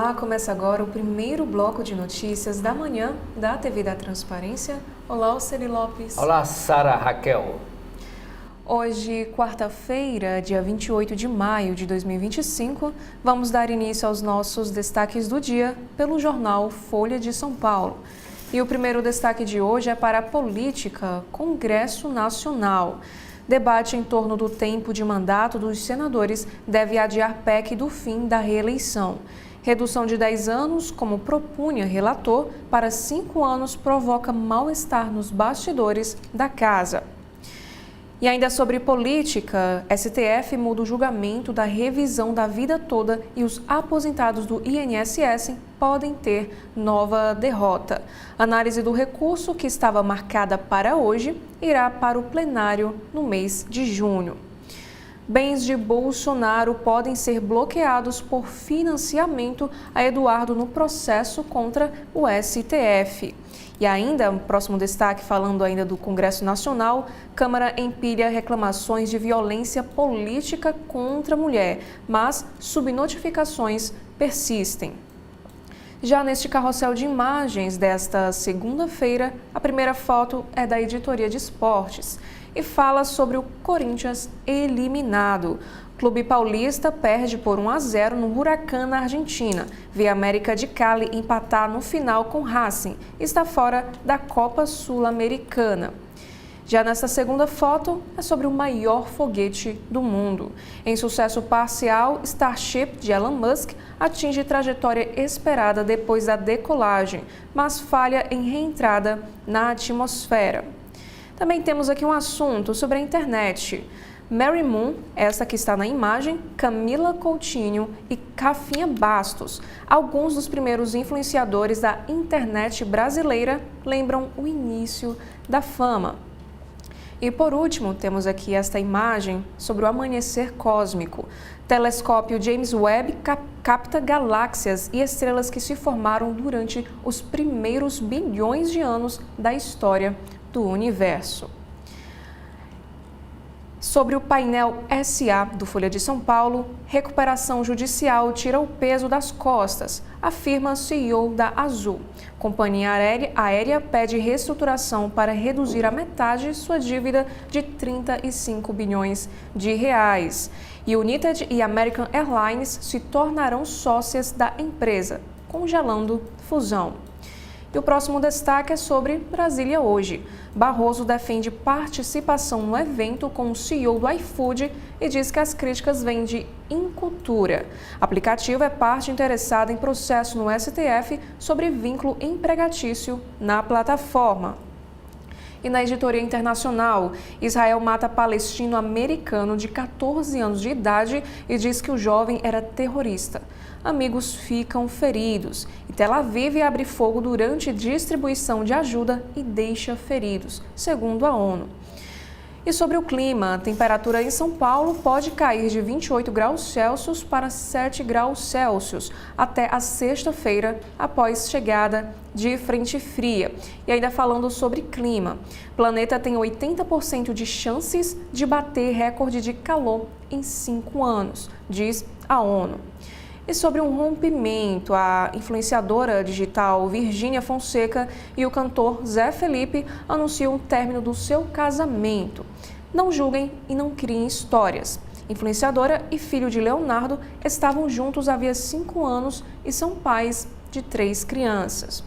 Olá, começa agora o primeiro bloco de notícias da manhã da TV da Transparência. Olá, Oceli Lopes. Olá, Sara Raquel. Hoje, quarta-feira, dia 28 de maio de 2025, vamos dar início aos nossos destaques do dia pelo jornal Folha de São Paulo. E o primeiro destaque de hoje é para a política, Congresso Nacional. Debate em torno do tempo de mandato dos senadores deve adiar PEC do fim da reeleição. Redução de 10 anos, como propunha relator, para 5 anos provoca mal-estar nos bastidores da casa. E ainda sobre política, STF muda o julgamento da revisão da vida toda e os aposentados do INSS podem ter nova derrota. Análise do recurso, que estava marcada para hoje, irá para o plenário no mês de junho. Bens de Bolsonaro podem ser bloqueados por financiamento a Eduardo no processo contra o STF. E ainda, próximo destaque, falando ainda do Congresso Nacional, Câmara empilha reclamações de violência política contra a mulher, mas subnotificações persistem. Já neste carrossel de imagens desta segunda-feira, a primeira foto é da editoria de esportes e fala sobre o Corinthians eliminado. Clube paulista perde por 1-0 no Huracán, na Argentina. Vê América de Cali empatar no final com Racing. Está fora da Copa Sul-Americana. Já nesta segunda foto, é sobre o maior foguete do mundo. Em sucesso parcial, Starship de Elon Musk atinge trajetória esperada depois da decolagem, mas falha em reentrada na atmosfera. Também temos aqui um assunto sobre a internet. Mary Moon, essa que está na imagem, Camila Coutinho e Cafinha Bastos, alguns dos primeiros influenciadores da internet brasileira, lembram o início da fama. E por último, temos aqui esta imagem sobre o amanhecer cósmico. Telescópio James Webb capta galáxias e estrelas que se formaram durante os primeiros bilhões de anos da história do universo. Sobre o painel SA do Folha de São Paulo, recuperação judicial tira o peso das costas, afirma CEO da Azul. Companhia aérea pede reestruturação para reduzir a metade sua dívida de 35 bilhões de reais. E United e American Airlines se tornarão sócias da empresa, congelando fusão. E o próximo destaque é sobre Brasília Hoje. Barroso defende participação no evento com o CEO do iFood e diz que as críticas vêm de incultura. Aplicativo é parte interessada em processo no STF sobre vínculo empregatício na plataforma. E na editoria internacional, Israel mata palestino-americano de 14 anos de idade e diz que o jovem era terrorista. Amigos ficam feridos e Tel Aviv abre fogo durante distribuição de ajuda e deixa feridos, segundo a ONU. E sobre o clima, a temperatura em São Paulo pode cair de 28 graus Celsius para 7 graus Celsius até a sexta-feira, após chegada de frente fria. E ainda falando sobre clima, o planeta tem 80% de chances de bater recorde de calor em 5 anos, diz a ONU. E sobre um rompimento, a influenciadora digital Virgínia Fonseca e o cantor Zé Felipe anunciam o término do seu casamento. Não julguem e não criem histórias. Influenciadora e filho de Leonardo estavam juntos havia 5 anos e são pais de 3 crianças.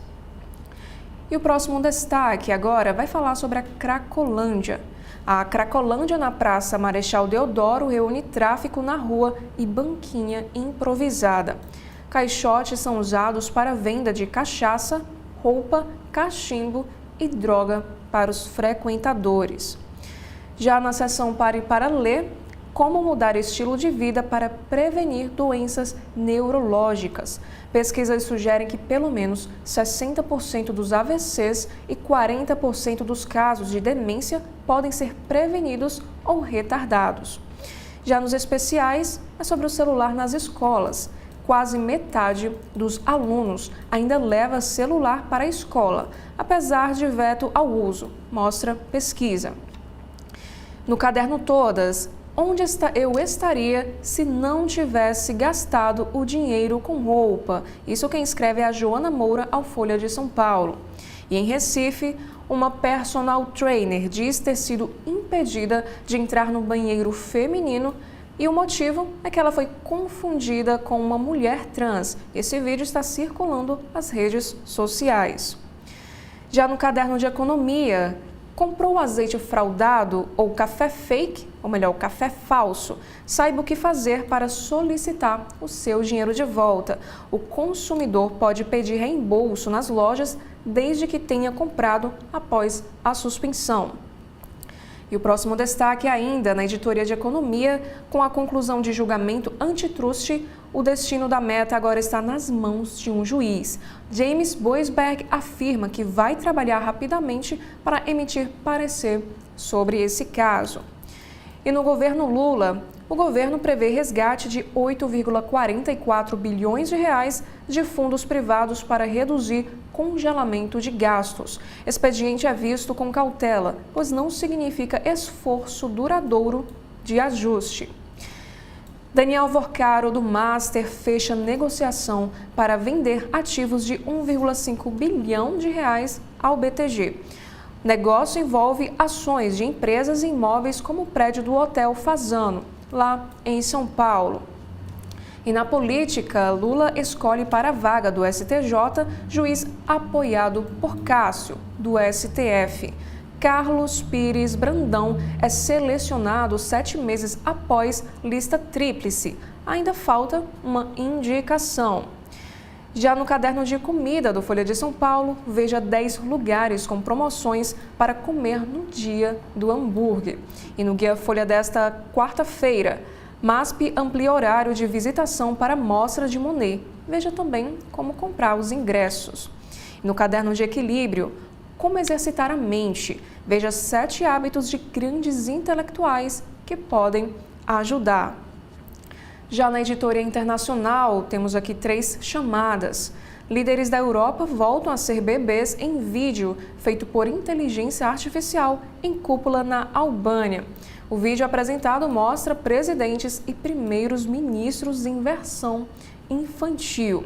E o próximo destaque agora vai falar sobre a Cracolândia. A Cracolândia na Praça Marechal Deodoro reúne tráfico na rua e banquinha improvisada. Caixotes são usados para venda de cachaça, roupa, cachimbo e droga para os frequentadores. Já na seção Pare para Ler, como mudar estilo de vida para prevenir doenças neurológicas. Pesquisas sugerem que pelo menos 60% dos AVCs e 40% dos casos de demência podem ser prevenidos ou retardados. Já nos especiais, é sobre o celular nas escolas. Quase metade dos alunos ainda leva celular para a escola, apesar de veto ao uso, mostra pesquisa. No Caderno Todas, onde eu estaria se não tivesse gastado o dinheiro com roupa. Isso quem escreve é a Joana Moura ao Folha de São Paulo. E em Recife, uma personal trainer diz ter sido impedida de entrar no banheiro feminino e o motivo é que ela foi confundida com uma mulher trans. Esse vídeo está circulando nas redes sociais. Já no caderno de economia, comprou azeite fraudado ou café fake, ou melhor, café falso? Saiba o que fazer para solicitar o seu dinheiro de volta. O consumidor pode pedir reembolso nas lojas desde que tenha comprado após a suspensão. E o próximo destaque ainda na editoria de economia, com a conclusão de julgamento antitruste, o destino da Meta agora está nas mãos de um juiz. James Boisberg afirma que vai trabalhar rapidamente para emitir parecer sobre esse caso. E no governo Lula, o governo prevê resgate de 8,44 bilhões de reais de fundos privados para reduzir congelamento de gastos. Expediente é visto com cautela, pois não significa esforço duradouro de ajuste. Daniel Vorcaro, do Master, fecha negociação para vender ativos de 1,5 bilhão de reais ao BTG. Negócio envolve ações de empresas e imóveis como o prédio do Hotel Fasano, lá em São Paulo. E na política, Lula escolhe para a vaga do STJ juiz apoiado por Cássio, do STF. Carlos Pires Brandão é selecionado 7 meses após lista tríplice. Ainda falta uma indicação. Já no caderno de comida do Folha de São Paulo, veja 10 lugares com promoções para comer no dia do hambúrguer. E no Guia Folha desta quarta-feira, MASP amplia horário de visitação para a Mostra de Monet. Veja também como comprar os ingressos. E no caderno de equilíbrio, como exercitar a mente. Veja 7 hábitos de grandes intelectuais que podem ajudar. Já na editoria internacional, temos aqui 3 chamadas. Líderes da Europa voltam a ser bebês em vídeo feito por inteligência artificial em cúpula na Albânia. O vídeo apresentado mostra presidentes e primeiros ministros em versão infantil.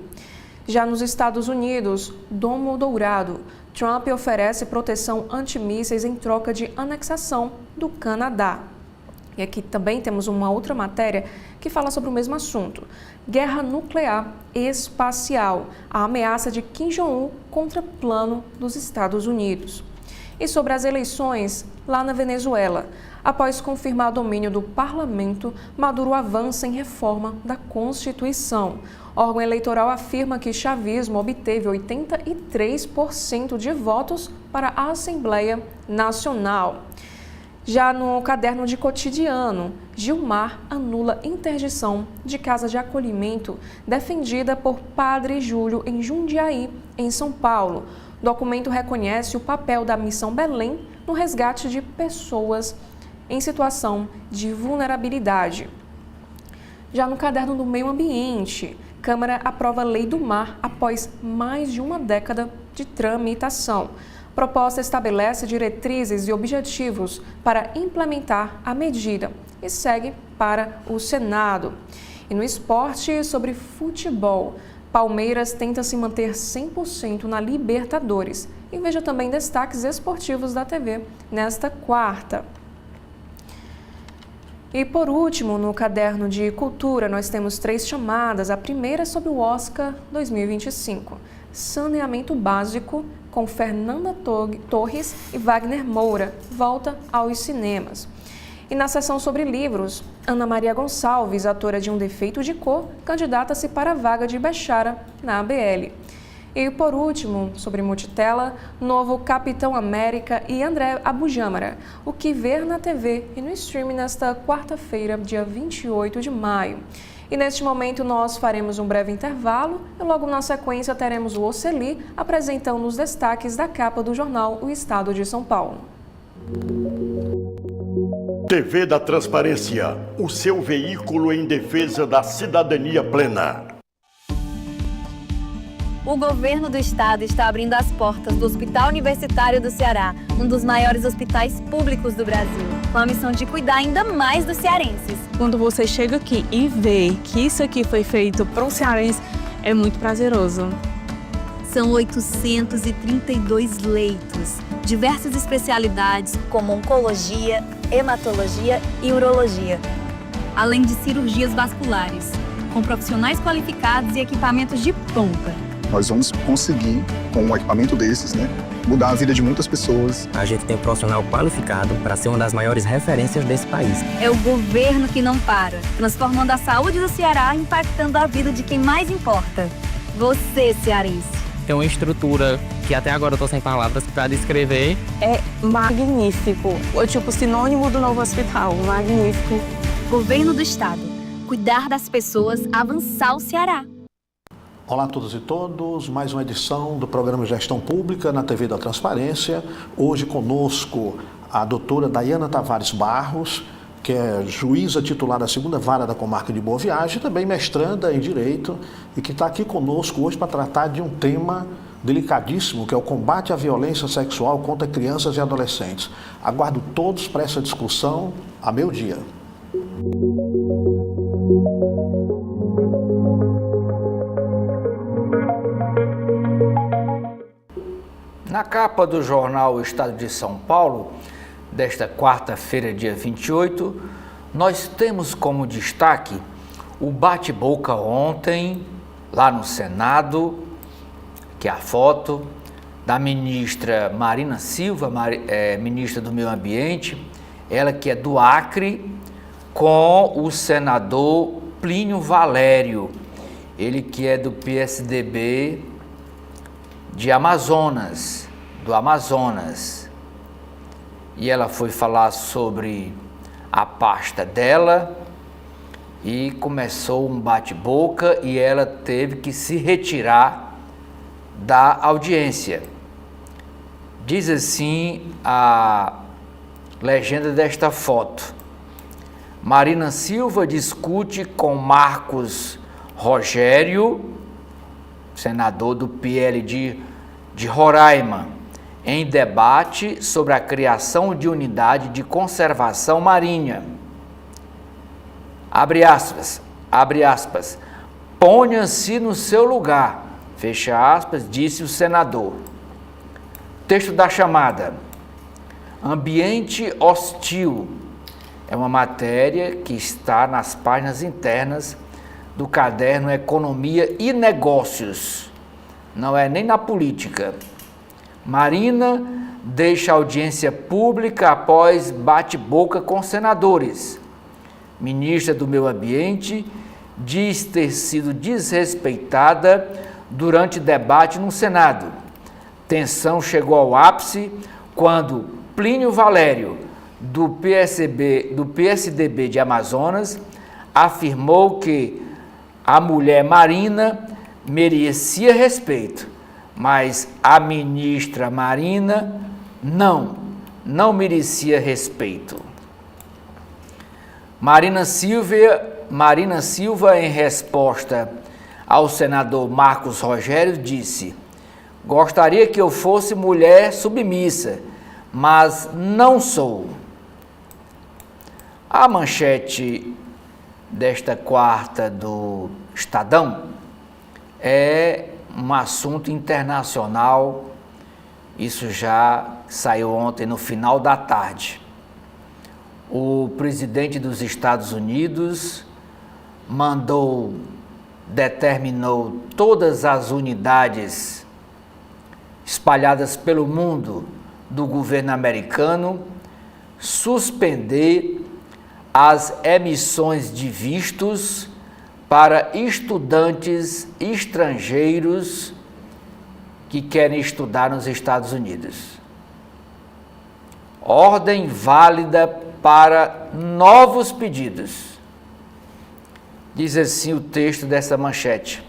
Já nos Estados Unidos, Domo Dourado, Trump oferece proteção antimísseis em troca de anexação do Canadá. E aqui também temos uma outra matéria que fala sobre o mesmo assunto. Guerra nuclear espacial, a ameaça de Kim Jong-un contra plano dos Estados Unidos. E sobre as eleições lá na Venezuela. Após confirmar domínio do parlamento, Maduro avança em reforma da Constituição. O órgão eleitoral afirma que chavismo obteve 83% de votos para a Assembleia Nacional. Já no caderno de cotidiano, Gilmar anula interdição de casa de acolhimento defendida por Padre Júlio em Jundiaí, em São Paulo. O documento reconhece o papel da Missão Belém no resgate de pessoas em situação de vulnerabilidade. Já no caderno do meio ambiente, Câmara aprova a Lei do Mar após mais de uma década de tramitação. Proposta estabelece diretrizes e objetivos para implementar a medida e segue para o Senado. E no esporte, sobre futebol, Palmeiras tenta se manter 100% na Libertadores. E veja também destaques esportivos da TV nesta quarta. E por último, no caderno de cultura, nós temos 3 chamadas. A primeira é sobre o Oscar 2025. Saneamento básico, com Fernanda Torres e Wagner Moura, volta aos cinemas. E na sessão sobre livros, Ana Maria Gonçalves, atora de Um Defeito de Cor, candidata-se para a vaga de Bechara na ABL. E por último, sobre multitela, novo Capitão América e André Abujamra, o que ver na TV e no streaming nesta quarta-feira, dia 28 de maio. E neste momento nós faremos um breve intervalo e logo na sequência teremos o Oceli apresentando os destaques da capa do jornal O Estado de São Paulo. TV da Transparência, o seu veículo em defesa da cidadania plena. O governo do estado está abrindo as portas do Hospital Universitário do Ceará, um dos maiores hospitais públicos do Brasil. com a missão de cuidar ainda mais dos cearenses. Quando você chega aqui e vê que isso aqui foi feito para um cearense, é muito prazeroso. São 832 leitos, diversas especialidades como oncologia, hematologia e urologia, além de cirurgias vasculares, com profissionais qualificados e equipamentos de ponta. Nós vamos conseguir, com um equipamento desses, mudar a vida de muitas pessoas. A gente tem um profissional qualificado para ser uma das maiores referências desse país. É o governo que não para, transformando a saúde do Ceará, impactando a vida de quem mais importa. Você, cearense. Tem uma estrutura que até agora eu tô sem palavras para descrever. É magnífico. É tipo sinônimo do novo hospital. Magnífico. Governo do Estado. Cuidar das pessoas, avançar o Ceará. Olá a todos e todas, mais uma edição do programa Gestão Pública na TV da Transparência. Hoje conosco a doutora Daiana Tavares Barros, que é juíza titular da 2ª Vara da Comarca de Boa Viagem, também mestranda em Direito, e que está aqui conosco hoje para tratar de um tema delicadíssimo, que é o combate à violência sexual contra crianças e adolescentes. Aguardo todos para essa discussão a meu dia. Na capa do jornal O Estado de São Paulo, desta quarta-feira, dia 28, nós temos como destaque o bate-boca ontem, lá no Senado, que é a foto da ministra Marina Silva, ministra do Meio Ambiente, ela que é do Acre, com o senador Plínio Valério, ele que é do PSDB do Amazonas. E ela foi falar sobre a pasta dela e começou um bate-boca e ela teve que se retirar da audiência. Diz assim a legenda desta foto: Marina Silva discute com Marcos Rogério, senador do PL de Roraima, em debate sobre a criação de unidade de conservação marinha. Abre aspas, ponha-se no seu lugar, fecha aspas, disse o senador. Texto da chamada: ambiente hostil. É uma matéria que está nas páginas internas do caderno Economia e Negócios. Não é nem na política. Marina deixa audiência pública após bate-boca com senadores. Ministra do Meio Ambiente diz ter sido desrespeitada durante debate no Senado. Tensão chegou ao ápice quando Plínio Valério, do PSDB de Amazonas, afirmou que a mulher Marina merecia respeito, mas a ministra Marina não merecia respeito. Marina Silva, em resposta ao senador Marcos Rogério, disse: gostaria que eu fosse mulher submissa, mas não sou. A manchete desta quarta do Estadão é um assunto internacional. Isso já saiu ontem no final da tarde. O presidente dos Estados Unidos determinou todas as unidades espalhadas pelo mundo do governo americano suspender as emissões de vistos para estudantes estrangeiros que querem estudar nos Estados Unidos. Ordem válida para novos pedidos. Diz assim o texto dessa manchete: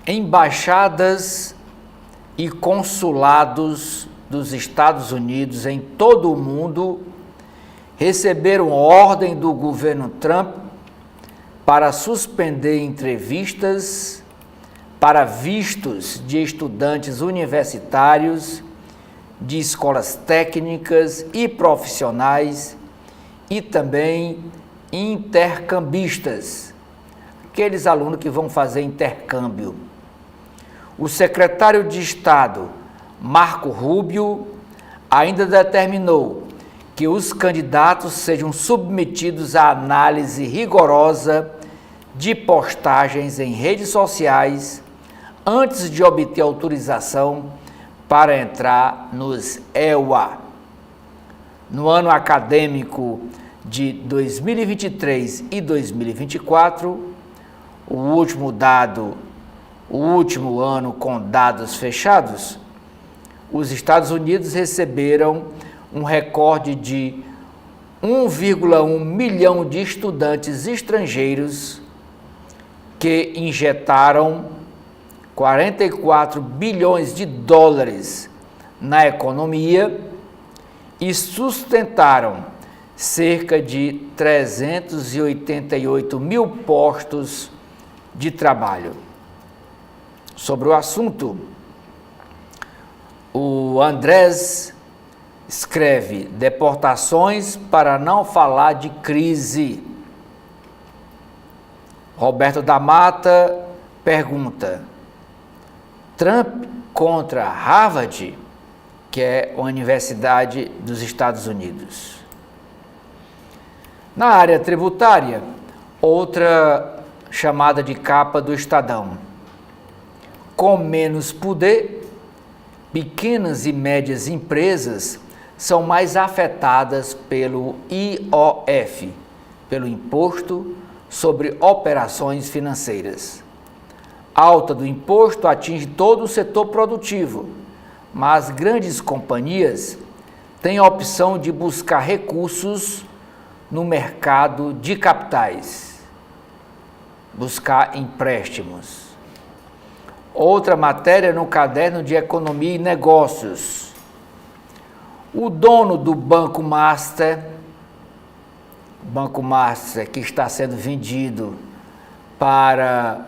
embaixadas e consulados dos Estados Unidos em todo o mundo receberam ordem do governo Trump para suspender entrevistas para vistos de estudantes universitários de escolas técnicas e profissionais e também intercambistas, aqueles alunos que vão fazer intercâmbio. O secretário de Estado, Marco Rubio, ainda determinou que os candidatos sejam submetidos à análise rigorosa de postagens em redes sociais antes de obter autorização para entrar nos EUA. No ano acadêmico de 2023 e 2024, o último ano com dados fechados, os Estados Unidos receberam um recorde de 1,1 milhão de estudantes estrangeiros que injetaram 44 bilhões de dólares na economia e sustentaram cerca de 388 mil postos de trabalho. Sobre o assunto, o Andrés escreve: deportações para não falar de crise. Roberto da Mata pergunta: Trump contra Harvard, que é a Universidade dos Estados Unidos. Na área tributária, outra chamada de capa do Estadão: com menos poder, pequenas e médias empresas são mais afetadas pelo IOF, pelo Imposto sobre Operações Financeiras. A alta do imposto atinge todo o setor produtivo, mas grandes companhias têm a opção de buscar recursos no mercado de capitais, buscar empréstimos. Outra matéria no caderno de Economia e Negócios: o dono do Banco Master que está sendo vendido para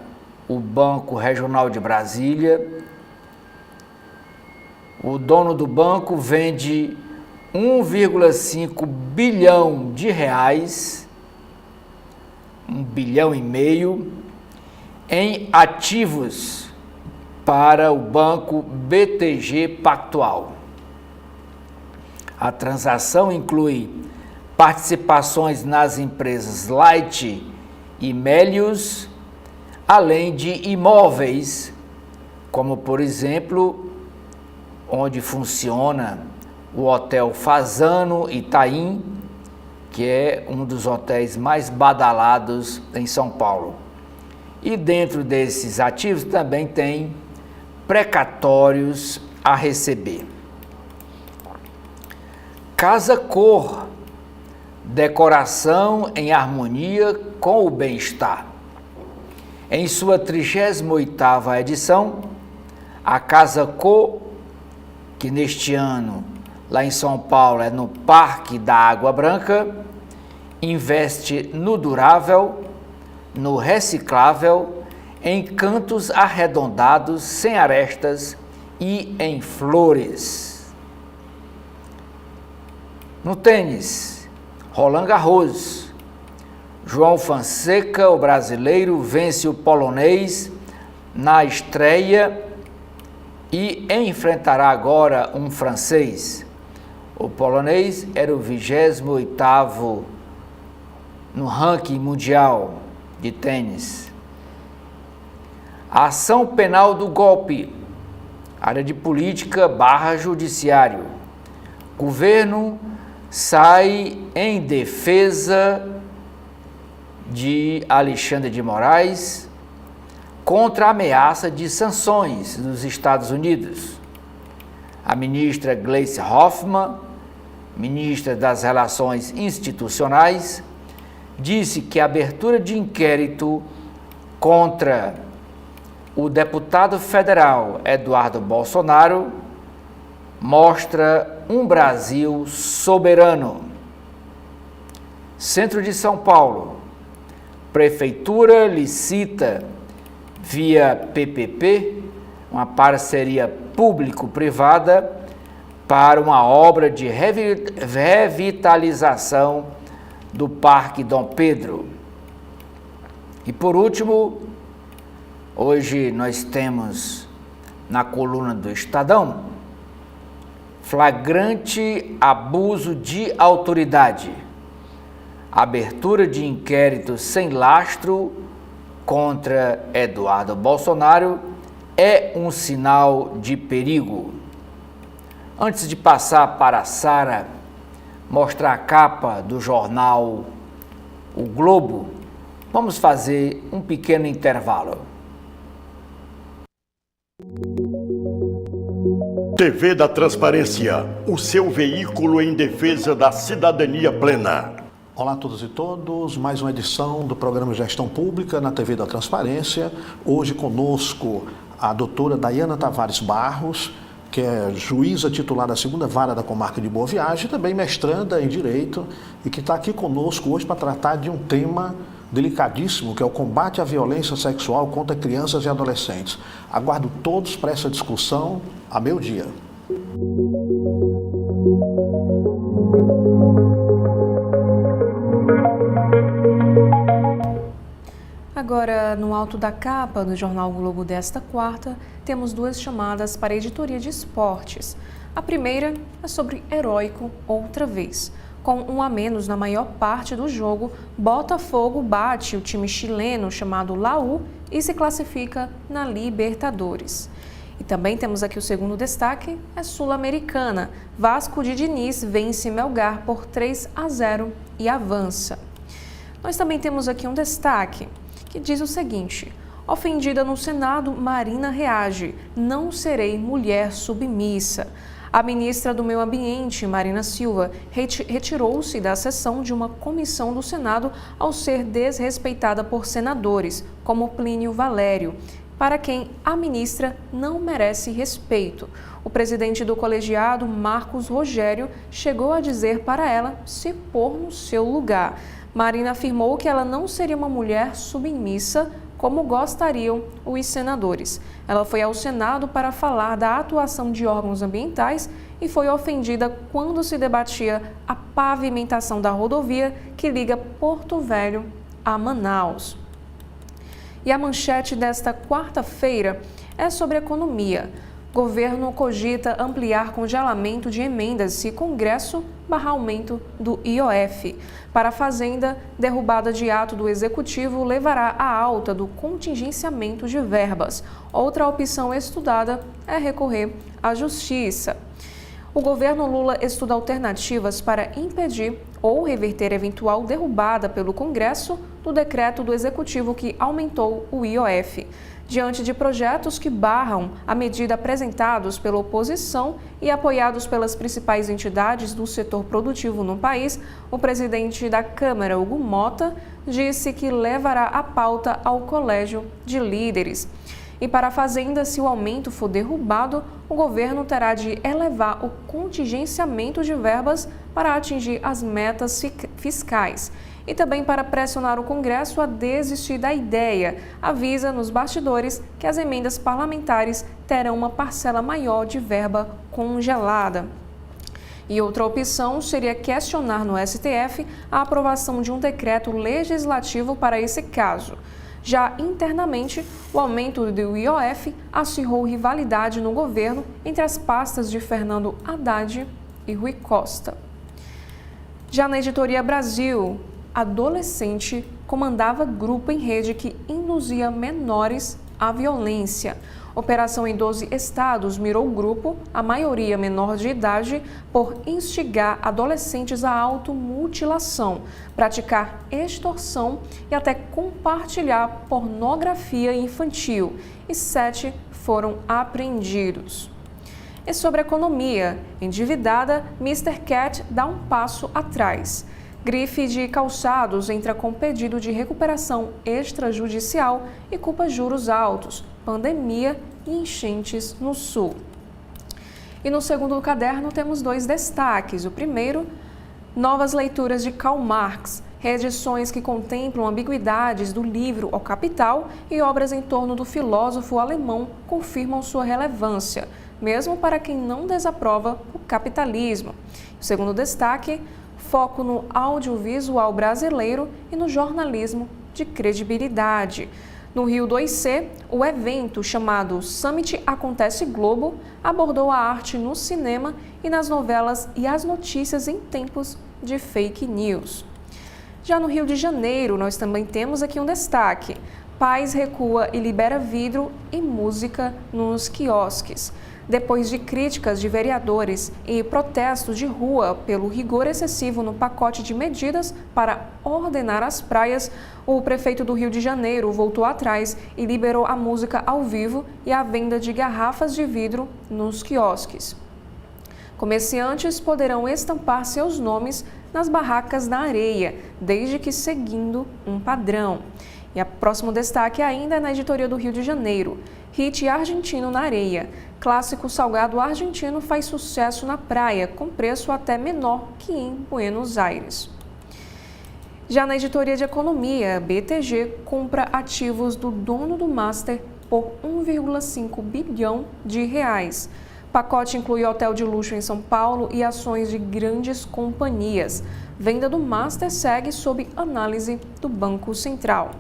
o Banco Regional de Brasília, o dono do banco vende 1,5 bilhão de reais, 1,5 bilhão, em ativos para o banco BTG Pactual. A transação inclui participações nas empresas Light e Melius, além de imóveis, como por exemplo, onde funciona o Hotel Fasano Itaim, que é um dos hotéis mais badalados em São Paulo. E dentro desses ativos também tem precatórios a receber. Casa Cor, decoração em harmonia com o bem-estar. Em sua 38ª edição, a Casa Cor, que neste ano, lá em São Paulo, é no Parque da Água Branca, investe no durável, no reciclável, em cantos arredondados, sem arestas e em flores. No tênis, Roland Garros, João Fonseca, o brasileiro, vence o polonês na estreia e enfrentará agora um francês. O polonês era o 28º no ranking mundial de tênis. A ação penal do golpe, área de política / judiciário. Governo sai em defesa de Alexandre de Moraes contra a ameaça de sanções dos Estados Unidos. A ministra Gleisi Hoffmann, ministra das Relações Institucionais, disse que a abertura de inquérito contra o deputado federal Eduardo Bolsonaro mostra um Brasil soberano. Centro de São Paulo, Prefeitura licita via PPP, uma parceria público-privada, para uma obra de revitalização do Parque Dom Pedro. E por último, hoje nós temos na coluna do Estadão, flagrante abuso de autoridade. Abertura de inquérito sem lastro contra Eduardo Bolsonaro é um sinal de perigo. Antes de passar para a Sara mostrar a capa do jornal O Globo, vamos fazer um pequeno intervalo. TV da Transparência, o seu veículo em defesa da cidadania plena. Olá a todos e todas, mais uma edição do programa Gestão Pública na TV da Transparência. Hoje conosco a doutora Daiana Tavares Barros, que é juíza titular da 2ª Vara da Comarca de Boa Viagem, e também mestranda em Direito, e que está aqui conosco hoje para tratar de um tema delicadíssimo, que é o combate à violência sexual contra crianças e adolescentes. Aguardo todos para essa discussão a meu dia. Agora, no alto da capa do jornal Globo desta quarta, temos duas chamadas para a editoria de esportes. A primeira é sobre Heróico outra vez. Com 1 a menos na maior parte do jogo, Botafogo bate o time chileno chamado Laú e se classifica na Libertadores. E também temos aqui o segundo destaque, é Sul-Americana. Vasco de Diniz vence Melgar por 3 a 0 e avança. Nós também temos aqui um destaque que diz o seguinte: ofendida no Senado, Marina reage, não serei mulher submissa. A ministra do Meio Ambiente, Marina Silva, retirou-se da sessão de uma comissão do Senado ao ser desrespeitada por senadores, como Plínio Valério, para quem a ministra não merece respeito. O presidente do colegiado, Marcos Rogério, chegou a dizer para ela se pôr no seu lugar. Marina afirmou que ela não seria uma mulher submissa como gostariam os senadores. Ela foi ao Senado para falar da atuação de órgãos ambientais e foi ofendida quando se debatia a pavimentação da rodovia que liga Porto Velho a Manaus. E a manchete desta quarta-feira é sobre economia. Governo cogita ampliar congelamento de emendas se Congresso barrar aumento do IOF. Para a Fazenda, derrubada de ato do Executivo levará à alta do contingenciamento de verbas. Outra opção estudada é recorrer à Justiça. O governo Lula estuda alternativas para impedir ou reverter eventual derrubada pelo Congresso do decreto do Executivo que aumentou o IOF. Diante de projetos que barram a medida apresentados pela oposição e apoiados pelas principais entidades do setor produtivo no país, o presidente da Câmara, Hugo Mota, disse que levará a pauta ao Colégio de Líderes. E para a Fazenda, se o aumento for derrubado, o governo terá de elevar o contingenciamento de verbas para atingir as metas fiscais. E também para pressionar o Congresso a desistir da ideia, avisa nos bastidores que as emendas parlamentares terão uma parcela maior de verba congelada. E outra opção seria questionar no STF a aprovação de um decreto legislativo para esse caso. Já internamente, o aumento do IOF acirrou rivalidade no governo entre as pastas de Fernando Haddad e Rui Costa. Já na editoria Brasil, adolescente comandava grupo em rede que induzia menores à violência. Operação em 12 estados mirou o grupo, a maioria menor de idade, por instigar adolescentes à automutilação, praticar extorsão e até compartilhar pornografia infantil. E 7 foram apreendidos. E sobre economia, endividada, Mr. Cat dá um passo atrás. Grife de calçados entra com pedido de recuperação extrajudicial e culpa juros altos, pandemia e enchentes no sul. E no segundo caderno temos 2 destaques. O primeiro, novas leituras de Karl Marx, reedições que contemplam ambiguidades do livro O Capital e obras em torno do filósofo alemão confirmam sua relevância. mesmo para quem não desaprova o capitalismo. O segundo destaque, foco no audiovisual brasileiro e no jornalismo de credibilidade. No Rio 2C, o evento chamado Summit Acontece Globo abordou a arte no cinema e nas novelas e as notícias em tempos de fake news. Já no Rio de Janeiro, nós também temos aqui um destaque. Paz recua e libera vidro e música nos quiosques. Depois de críticas de vereadores e protestos de rua pelo rigor excessivo no pacote de medidas para ordenar as praias, o prefeito do Rio de Janeiro voltou atrás e liberou a música ao vivo e a venda de garrafas de vidro nos quiosques. Comerciantes poderão estampar seus nomes nas barracas na areia, desde que seguindo um padrão. E o próximo destaque ainda é na editoria do Rio de Janeiro. Hit argentino na areia. Clássico salgado argentino faz sucesso na praia, com preço até menor que em Buenos Aires. Já na editoria de economia, BTG compra ativos do dono do Master por 1,5 bilhão de reais. Pacote inclui hotel de luxo em São Paulo e ações de grandes companhias. Venda do Master segue sob análise do Banco Central.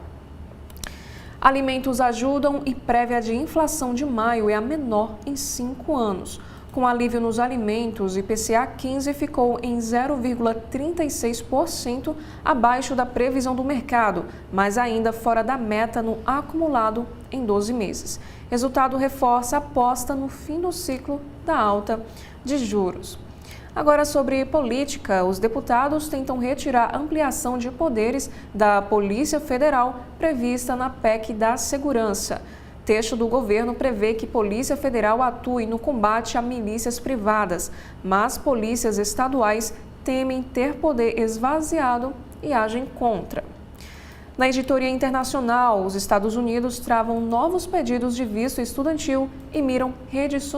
Alimentos ajudam e prévia de inflação de maio é a menor em 5 anos. Com alívio nos alimentos, IPCA 15 ficou em 0,36% abaixo da previsão do mercado, mas ainda fora da meta no acumulado em 12 meses. Resultado reforça a aposta no fim do ciclo da alta de juros. Agora, sobre política, os deputados tentam retirar a ampliação de poderes da Polícia Federal prevista na PEC da Segurança. Texto do governo prevê que Polícia Federal atue no combate a milícias privadas, mas polícias estaduais temem ter poder esvaziado e agem contra. Na editoria internacional, os Estados Unidos travam novos pedidos de visto estudantil e miram redes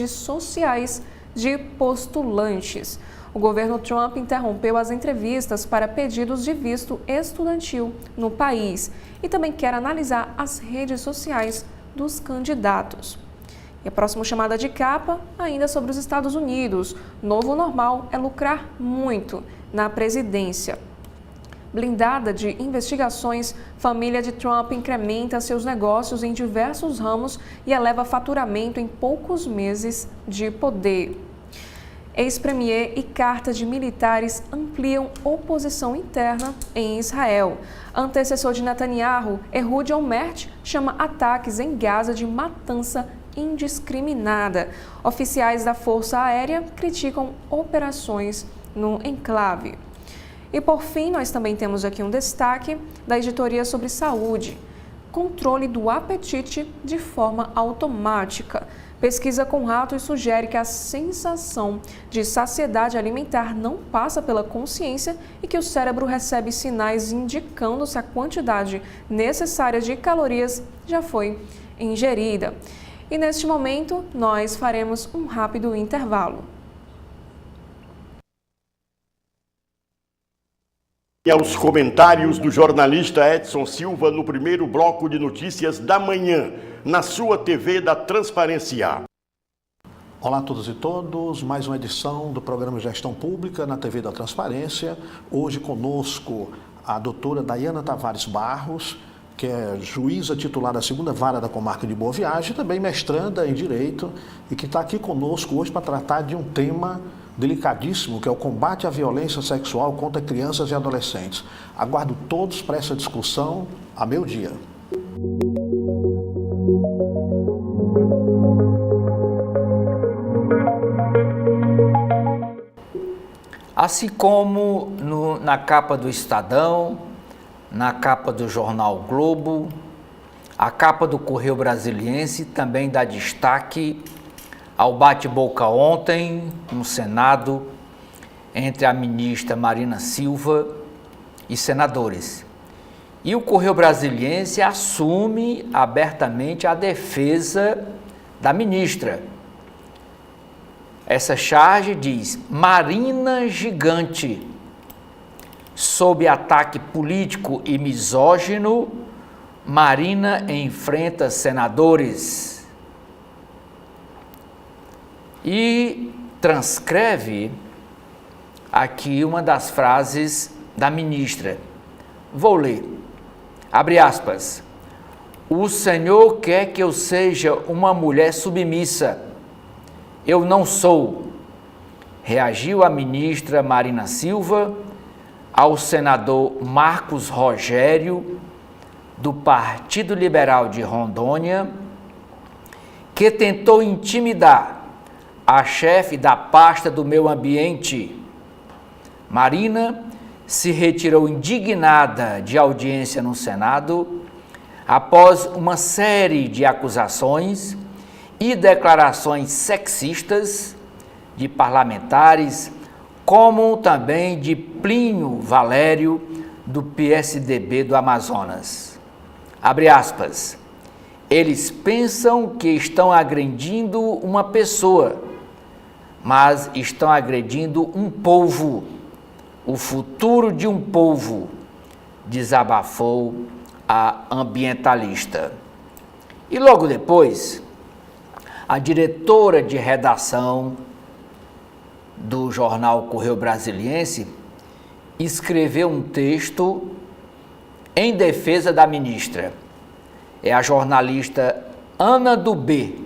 sociais de postulantes. O governo Trump interrompeu as entrevistas para pedidos de visto estudantil no país e também quer analisar as redes sociais dos candidatos. E a próxima chamada de capa, ainda sobre os Estados Unidos. Novo normal é lucrar muito na presidência. Blindada de investigações, família de Trump incrementa seus negócios em diversos ramos e eleva faturamento em poucos meses de poder. Ex-premier e carta de militares ampliam oposição interna em Israel. Antecessor de Netanyahu, Ehud Olmert, chama ataques em Gaza de matança indiscriminada. Oficiais da Força Aérea criticam operações no enclave. E por fim, nós também temos aqui um destaque da editoria sobre saúde. Controle do apetite de forma automática. Pesquisa com ratos sugere que a sensação de saciedade alimentar não passa pela consciência e que o cérebro recebe sinais indicando se a quantidade necessária de calorias já foi ingerida. E neste momento, nós faremos um rápido intervalo. E aos comentários do jornalista Edson Silva no primeiro bloco de notícias da manhã, na sua TV da Transparência. Olá a todos e todas, mais uma edição do programa Gestão Pública na TV da Transparência. Hoje conosco a doutora Dayana Tavares Barros, que é juíza titular da 2ª Vara da Comarca de Boa Viagem, também mestranda em Direito, e que está aqui conosco hoje para tratar de um tema delicadíssimo, que é o combate à violência sexual contra crianças e adolescentes. Aguardo todos para essa discussão a meio-dia. Assim como na capa do Estadão, na capa do jornal Globo, a capa do Correio Brasiliense também dá destaque ao bate-boca ontem no Senado entre a ministra Marina Silva e senadores. E o Correio Brasiliense assume abertamente a defesa da ministra. Essa charge diz: Marina gigante. Sob ataque político e misógino, Marina enfrenta senadores. e transcreve aqui uma das frases da ministra. Vou ler. Abre aspas. O Senhor quer que eu seja uma mulher submissa. Eu não sou. Reagiu a ministra Marina Silva ao senador Marcos Rogério, do Partido Liberal de Rondônia, que tentou intimidar a chefe da pasta do meio ambiente. Marina se retirou indignada de audiência no Senado após uma série de acusações e declarações sexistas de parlamentares, como também de Plínio Valério, do PSDB do Amazonas. Abre aspas. Eles pensam que estão agredindo uma pessoa, mas estão agredindo um povo, o futuro de um povo, desabafou a ambientalista. E logo depois, a diretora de redação do jornal Correio Brasiliense escreveu um texto em defesa da ministra. É a jornalista Ana do B.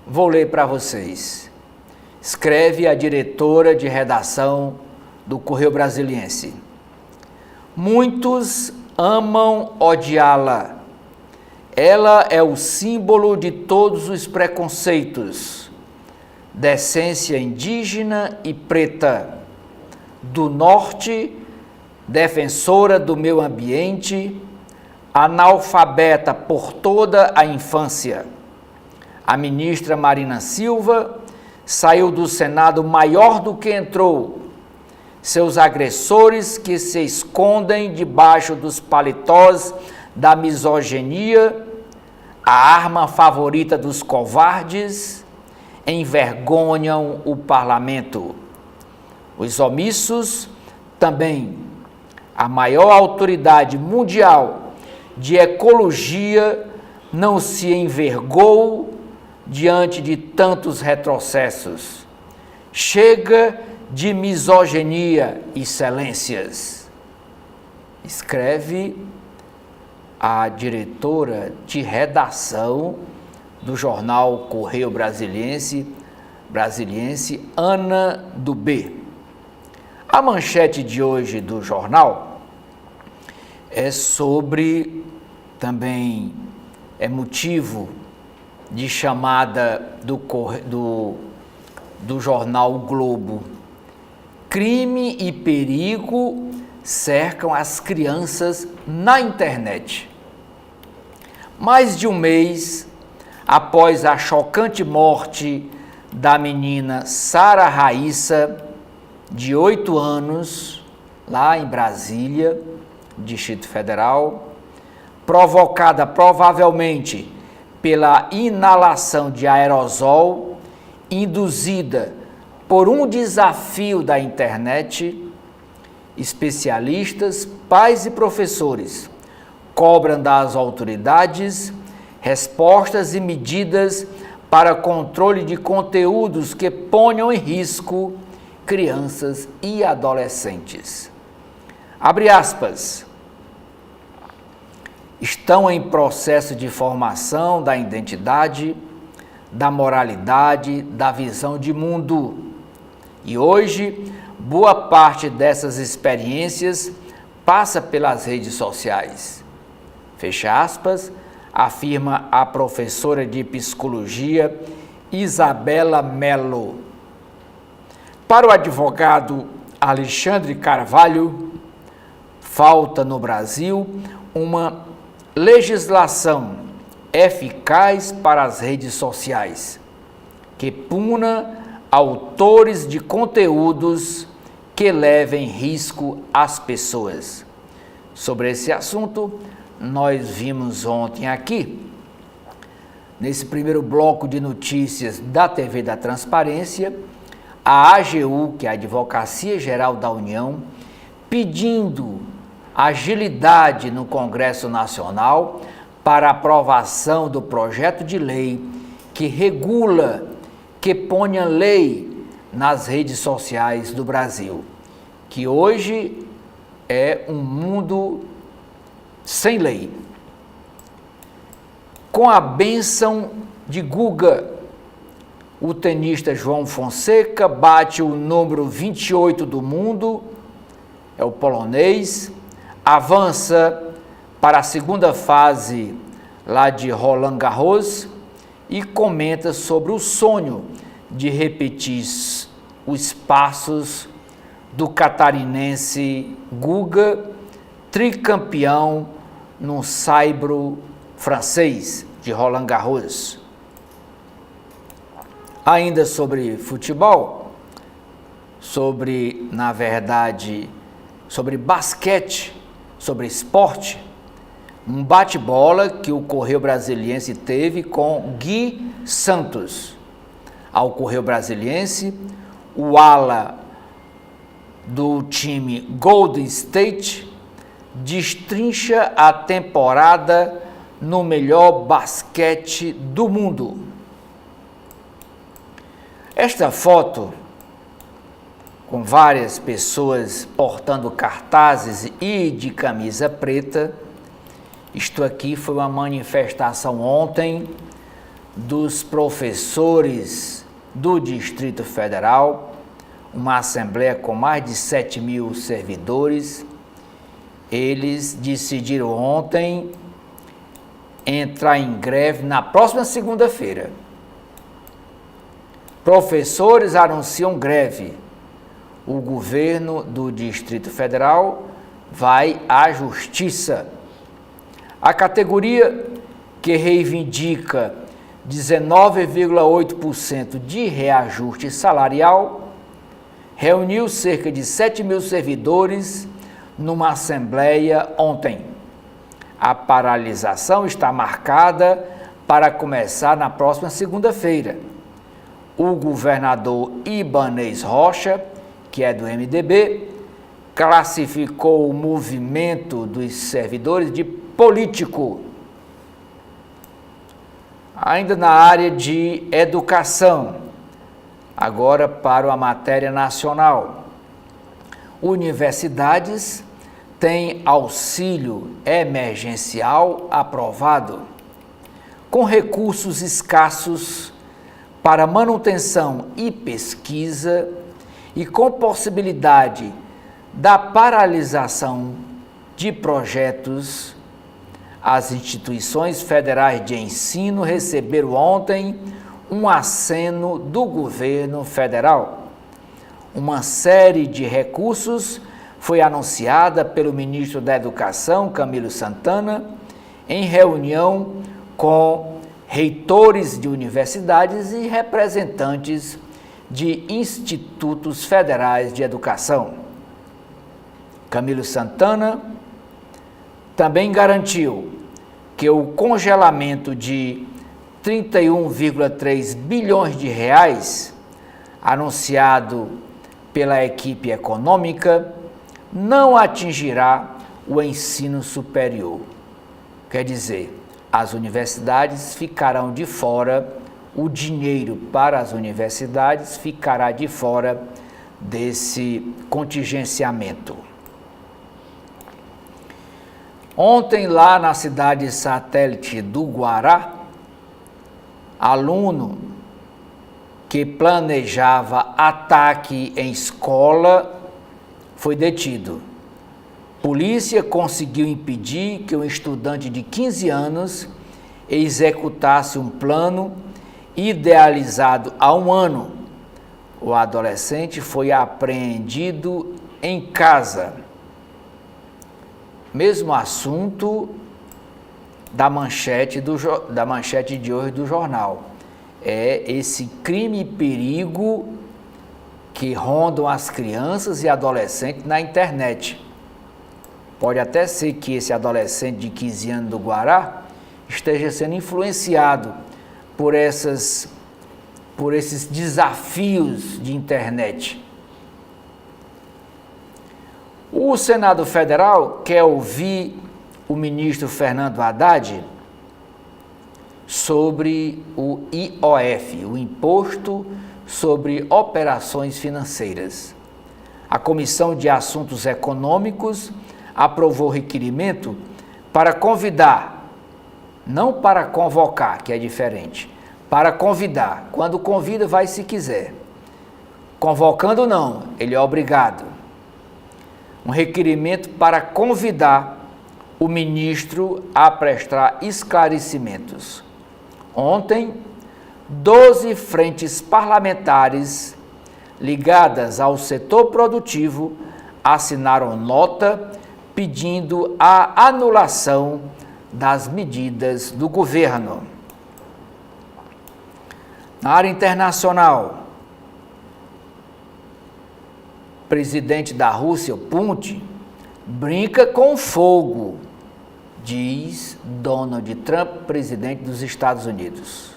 Vou ler para vocês. Escreve a diretora de redação do Correio Brasiliense. Muitos amam odiá-la. Ela é o símbolo de todos os preconceitos, da essência indígena e preta, do norte, defensora do meio ambiente, analfabeta por toda a infância. A ministra Marina Silva saiu do Senado maior do que entrou. Seus agressores que se escondem debaixo dos paletós da misoginia, a arma favorita dos covardes, envergonham o parlamento. Os omissos também. A maior autoridade mundial de ecologia não se envergou diante de tantos retrocessos. Chega de misoginia, excelências. Escreve a diretora de redação do jornal Correio Brasiliense, Ana do B. A manchete de hoje do jornal é sobre, também é motivo de chamada do jornal o Globo. Crime e perigo cercam as crianças na internet. Mais de um mês após a chocante morte da menina Sara Raíssa, de 8 anos, lá em Brasília, Distrito Federal, provocada provavelmente pela inalação de aerosol induzida por um desafio da internet, especialistas, pais e professores cobram das autoridades respostas e medidas para controle de conteúdos que ponham em risco crianças e adolescentes. Abre aspas. Estão em processo de formação da identidade, da moralidade, da visão de mundo. E hoje, boa parte dessas experiências passa pelas redes sociais. Fecha aspas, afirma a professora de psicologia Isabela Mello. Para o advogado Alexandre Carvalho, falta no Brasil uma legislação eficaz para as redes sociais, que puna autores de conteúdos que levem risco às pessoas. Sobre esse assunto, nós vimos ontem aqui, nesse primeiro bloco de notícias da TV da Transparência, a AGU, que é a Advocacia Geral da União, pedindo agilidade no Congresso Nacional para aprovação do projeto de lei que regula que ponha lei nas redes sociais do Brasil, que hoje é um mundo sem lei. Com a bênção de Guga, o tenista João Fonseca bate o número 28 do mundo, é o polonês, avança para a segunda fase lá de Roland Garros e comenta sobre o sonho de repetir os passos do catarinense Guga, tricampeão no saibro francês de Roland Garros. Ainda sobre futebol, sobre basquete, sobre esporte, um bate-bola que o Correio Brasiliense teve com Gui Santos. Ao Correio Brasiliense, o ala do time Golden State destrincha a temporada no melhor basquete do mundo. Esta foto, com várias pessoas portando cartazes e de camisa preta, isto aqui foi uma manifestação ontem dos professores do Distrito Federal, uma assembleia com mais de 7.000 servidores. Eles decidiram ontem entrar em greve na próxima segunda-feira. Professores anunciam greve. O governo do Distrito Federal vai à Justiça. A categoria que reivindica 19,8% de reajuste salarial reuniu cerca de 7.000 servidores numa assembleia ontem. A paralisação está marcada para começar na próxima segunda-feira. O governador Ibanez Rocha, que é do MDB, classificou o movimento dos servidores de político. Ainda na área de educação, agora para a matéria nacional. Universidades têm auxílio emergencial aprovado. Com recursos escassos para manutenção e pesquisa e com possibilidade da paralisação de projetos, as instituições federais de ensino receberam ontem um aceno do governo federal. Uma série de recursos foi anunciada pelo ministro da Educação, Camilo Santana, em reunião com reitores de universidades e representantes de institutos federais de educação. Camilo Santana também garantiu que o congelamento de 31,3 bilhões de reais anunciado pela equipe econômica não atingirá o ensino superior. Quer dizer, as universidades ficarão de fora, o dinheiro para as universidades ficará de fora desse contingenciamento. Ontem, lá na cidade satélite do Guará, aluno que planejava ataque em escola foi detido. Polícia conseguiu impedir que um estudante de 15 anos executasse um plano idealizado há um ano. O adolescente foi apreendido em casa. Mesmo assunto da manchete de hoje do jornal. É esse crime e perigo que rondam as crianças e adolescentes na internet. Pode até ser que esse adolescente de 15 anos do Guará esteja sendo influenciado por esses desafios de internet. O Senado Federal quer ouvir o ministro Fernando Haddad sobre o IOF, o Imposto sobre Operações Financeiras. A Comissão de Assuntos Econômicos aprovou requerimento para convidar, não para convocar, que é diferente, para convidar. Quando convida, vai se quiser. Convocando, não, ele é obrigado. Um requerimento para convidar o ministro a prestar esclarecimentos. Ontem, 12 frentes parlamentares ligadas ao setor produtivo assinaram nota pedindo a anulação das medidas do governo. Na área internacional, o presidente da Rússia, Putin, brinca com fogo, diz Donald Trump, presidente dos Estados Unidos.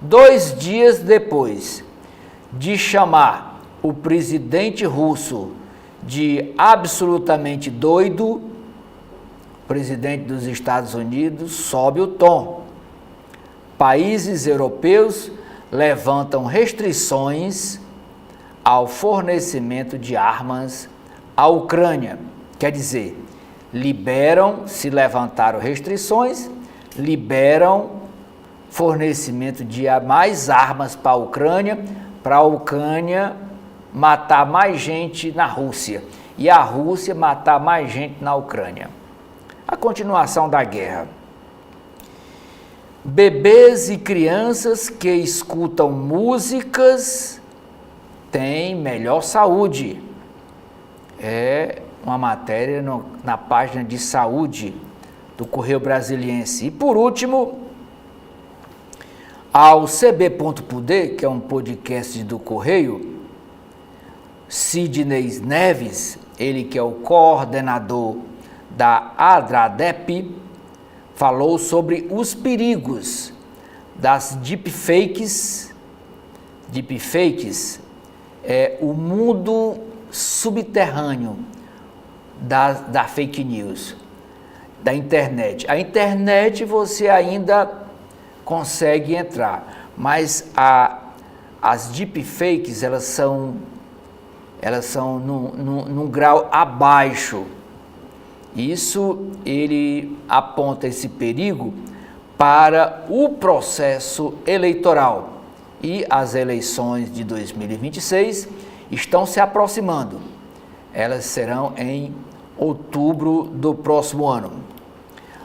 2 dias depois de chamar o presidente russo de absolutamente doido, o presidente dos Estados Unidos sobe o tom. Países europeus levantam restrições ao fornecimento de armas à Ucrânia. Quer dizer, se levantaram restrições, liberam fornecimento de mais armas para a Ucrânia matar mais gente na Rússia e a Rússia matar mais gente na Ucrânia. A continuação da guerra. Bebês e crianças que escutam músicas têm melhor saúde. É uma matéria na página de saúde do Correio Brasiliense. E por último, ao CB.Poder, que é um podcast do Correio, Sidney Neves, ele que é o coordenador da ADRADEP, falou sobre os perigos das deepfakes. Deepfakes é o mundo subterrâneo da fake news, da internet. A internet você ainda consegue entrar, mas as deepfakes elas são num grau abaixo. Isso, ele aponta esse perigo para o processo eleitoral. E as eleições de 2026 estão se aproximando. Elas serão em outubro do próximo ano.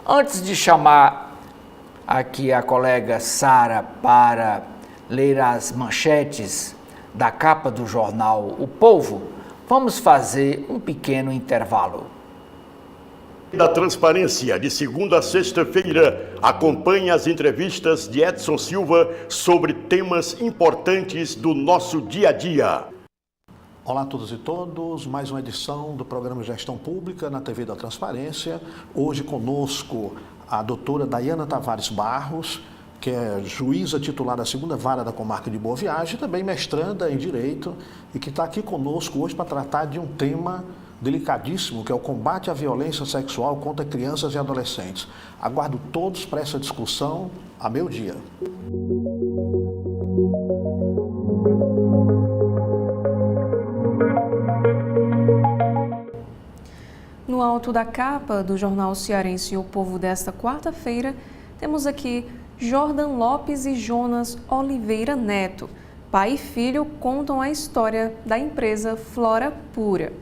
Antes de chamar aqui a colega Sara para ler as manchetes da capa do jornal O Povo, vamos fazer um pequeno intervalo. Da Transparência, de segunda a sexta-feira, acompanhe as entrevistas de Edson Silva sobre temas importantes do nosso dia a dia. Olá a todos e todas, mais uma edição do programa Gestão Pública na TV da Transparência. Hoje conosco a doutora Daiana Tavares Barros, que é juíza titular da 2ª Vara da Comarca de Boa Viagem, também mestranda em Direito, e que está aqui conosco hoje para tratar de um tema delicadíssimo, que é o combate à violência sexual contra crianças e adolescentes. Aguardo todos para essa discussão a meio-dia. No alto da capa do jornal cearense O Povo desta quarta-feira, temos aqui Jordan Lopes e Jonas Oliveira Neto. Pai e filho contam a história da empresa Flora Pura.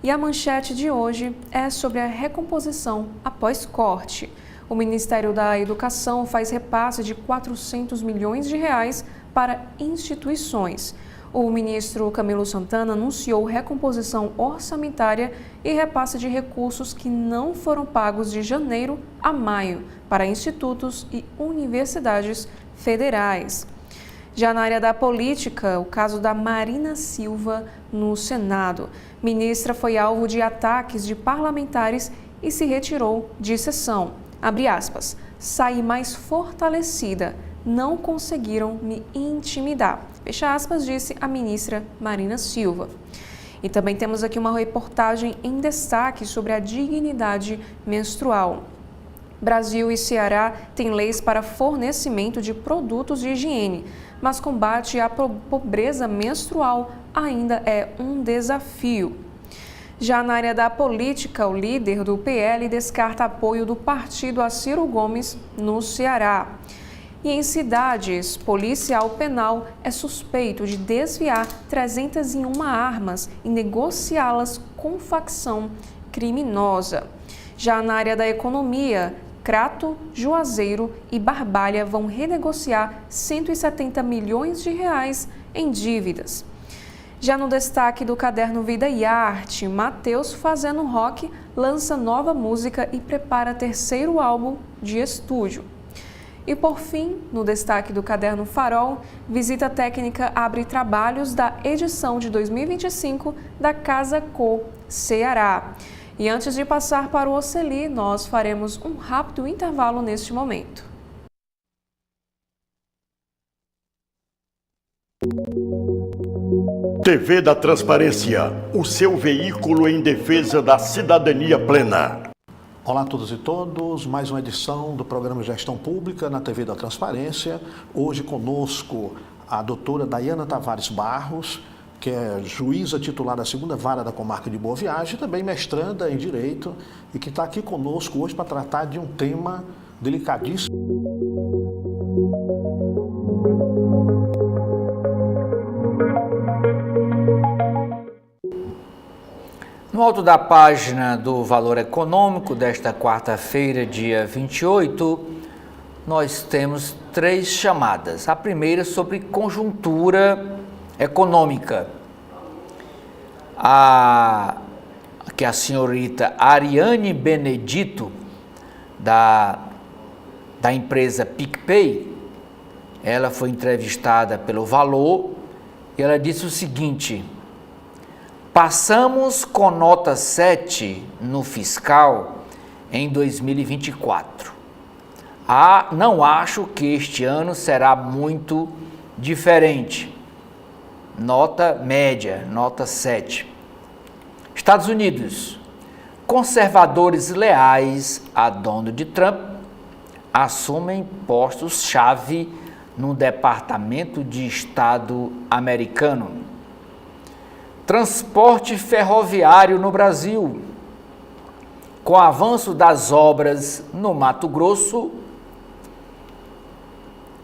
E a manchete de hoje é sobre a recomposição após corte. O Ministério da Educação faz repasse de 400 milhões de reais para instituições. O ministro Camilo Santana anunciou recomposição orçamentária e repasse de recursos que não foram pagos de janeiro a maio para institutos e universidades federais. Já na área da política, o caso da Marina Silva no Senado. Ministra foi alvo de ataques de parlamentares e se retirou de sessão. Abre aspas, saí mais fortalecida, não conseguiram me intimidar. Fecha aspas, disse a ministra Marina Silva. E também temos aqui uma reportagem em destaque sobre a dignidade menstrual. Brasil e Ceará têm leis para fornecimento de produtos de higiene, mas combate à pobreza menstrual ainda é um desafio. Já na área da política, o líder do PL descarta apoio do partido a Ciro Gomes no Ceará. E em cidades, policial penal é suspeito de desviar 301 armas e negociá-las com facção criminosa. Já na área da economia, Crato, Juazeiro e Barbalha vão renegociar 170 milhões de reais em dívidas. Já no destaque do caderno Vida e Arte, Mateus Fazendo Rock lança nova música e prepara terceiro álbum de estúdio. E por fim, no destaque do caderno Farol, visita técnica abre trabalhos da edição de 2025 da Casa Cor Ceará. E antes de passar para o Oceli, nós faremos um rápido intervalo neste momento. TV da Transparência, o seu veículo em defesa da cidadania plena. Olá a todos e todas, mais uma edição do programa Gestão Pública na TV da Transparência. Hoje conosco a doutora Daiana Tavares Barros, que é juíza titular da 2ª Vara da Comarca de Boa Viagem, também mestranda em Direito, e que está aqui conosco hoje para tratar de um tema delicadíssimo. No alto da página do Valor Econômico desta quarta-feira, dia 28, nós temos 3 chamadas. A primeira sobre conjuntura econômica. Que a senhorita Ariane Benedito, da empresa PicPay, ela foi entrevistada pelo Valor e ela disse o seguinte: passamos com nota 7 no fiscal em 2024. Não acho que este ano será muito diferente. Nota média, nota 7. Estados Unidos. Conservadores leais a Donald Trump assumem postos-chave no Departamento de Estado americano. Transporte ferroviário no Brasil. Com o avanço das obras no Mato Grosso,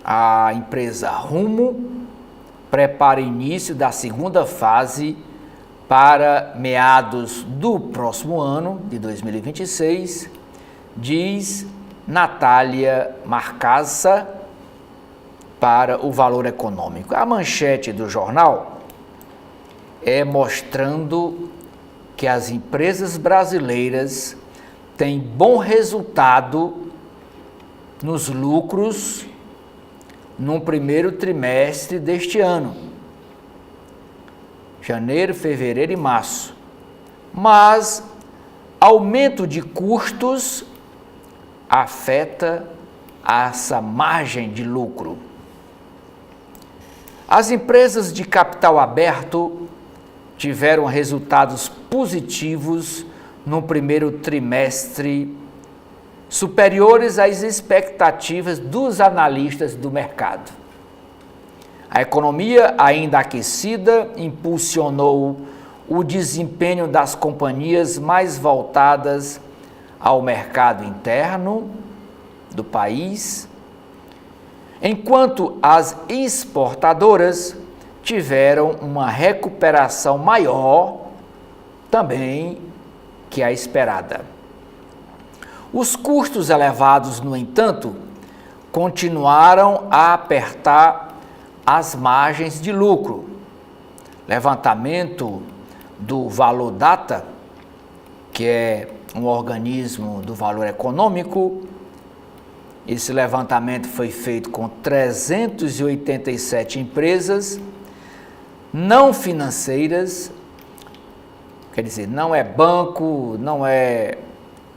a empresa Rumo prepara início da 2ª fase para meados do próximo ano, de 2026, diz Natália Marcassa para o Valor Econômico. A manchete do jornal é mostrando que as empresas brasileiras têm bom resultado nos lucros no primeiro trimestre deste ano, janeiro, fevereiro e março, mas aumento de custos afeta essa margem de lucro. As empresas de capital aberto tiveram resultados positivos no primeiro trimestre, superiores às expectativas dos analistas do mercado. A economia, ainda aquecida, impulsionou o desempenho das companhias mais voltadas ao mercado interno do país, enquanto as exportadoras tiveram uma recuperação maior também que a esperada. Os custos elevados, no entanto, continuaram a apertar as margens de lucro. Levantamento do Valor Data, que é um organismo do Valor Econômico, esse levantamento foi feito com 387 empresas não financeiras, quer dizer, não é banco, não é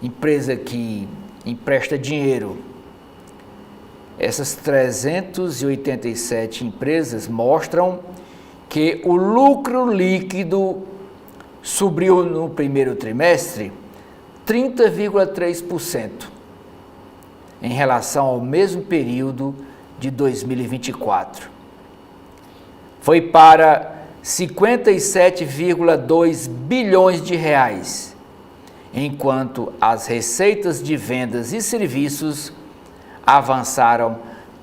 empresa que empresta dinheiro. Essas 387 empresas mostram que o lucro líquido subiu no primeiro trimestre 30,3%. em relação ao mesmo período de 2024. Foi para 57,2 bilhões de reais, enquanto as receitas de vendas e serviços avançaram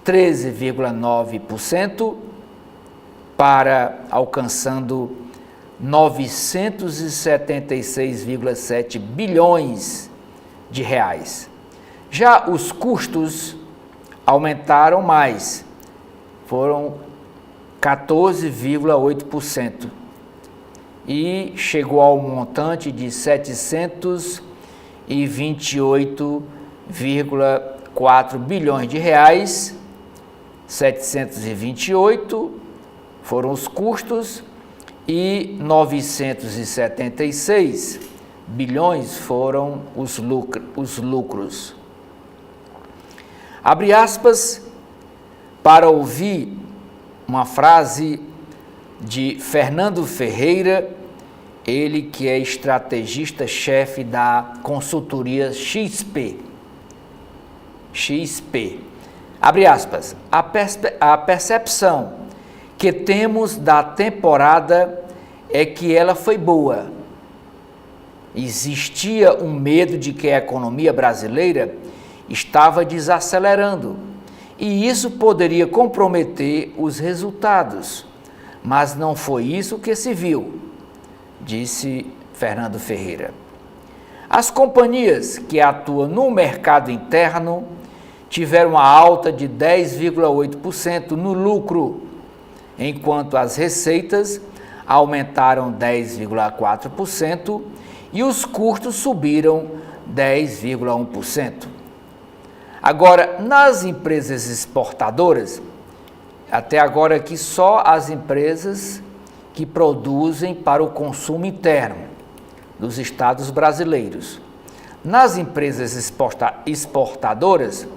13,9% para alcançando 976,7 bilhões de reais. Já os custos aumentaram mais, foram 14,8% e chegou ao montante de 728,4 bilhões de reais. 728 foram os custos e 976 bilhões foram os lucros. Abre aspas para ouvir uma frase de Fernando Ferreira, ele que é estrategista-chefe da consultoria XP. Abre aspas, a percepção que temos da temporada é que ela foi boa. Existia um medo de que a economia brasileira estava desacelerando e isso poderia comprometer os resultados, mas não foi isso que se viu, disse Fernando Ferreira. As companhias que atuam no mercado interno tiveram uma alta de 10,8% no lucro, enquanto as receitas aumentaram 10,4% e os custos subiram 10,1%. Agora, nas empresas exportadoras, até agora aqui só as empresas que produzem para o consumo interno dos estados brasileiros. Nas empresas exportadoras,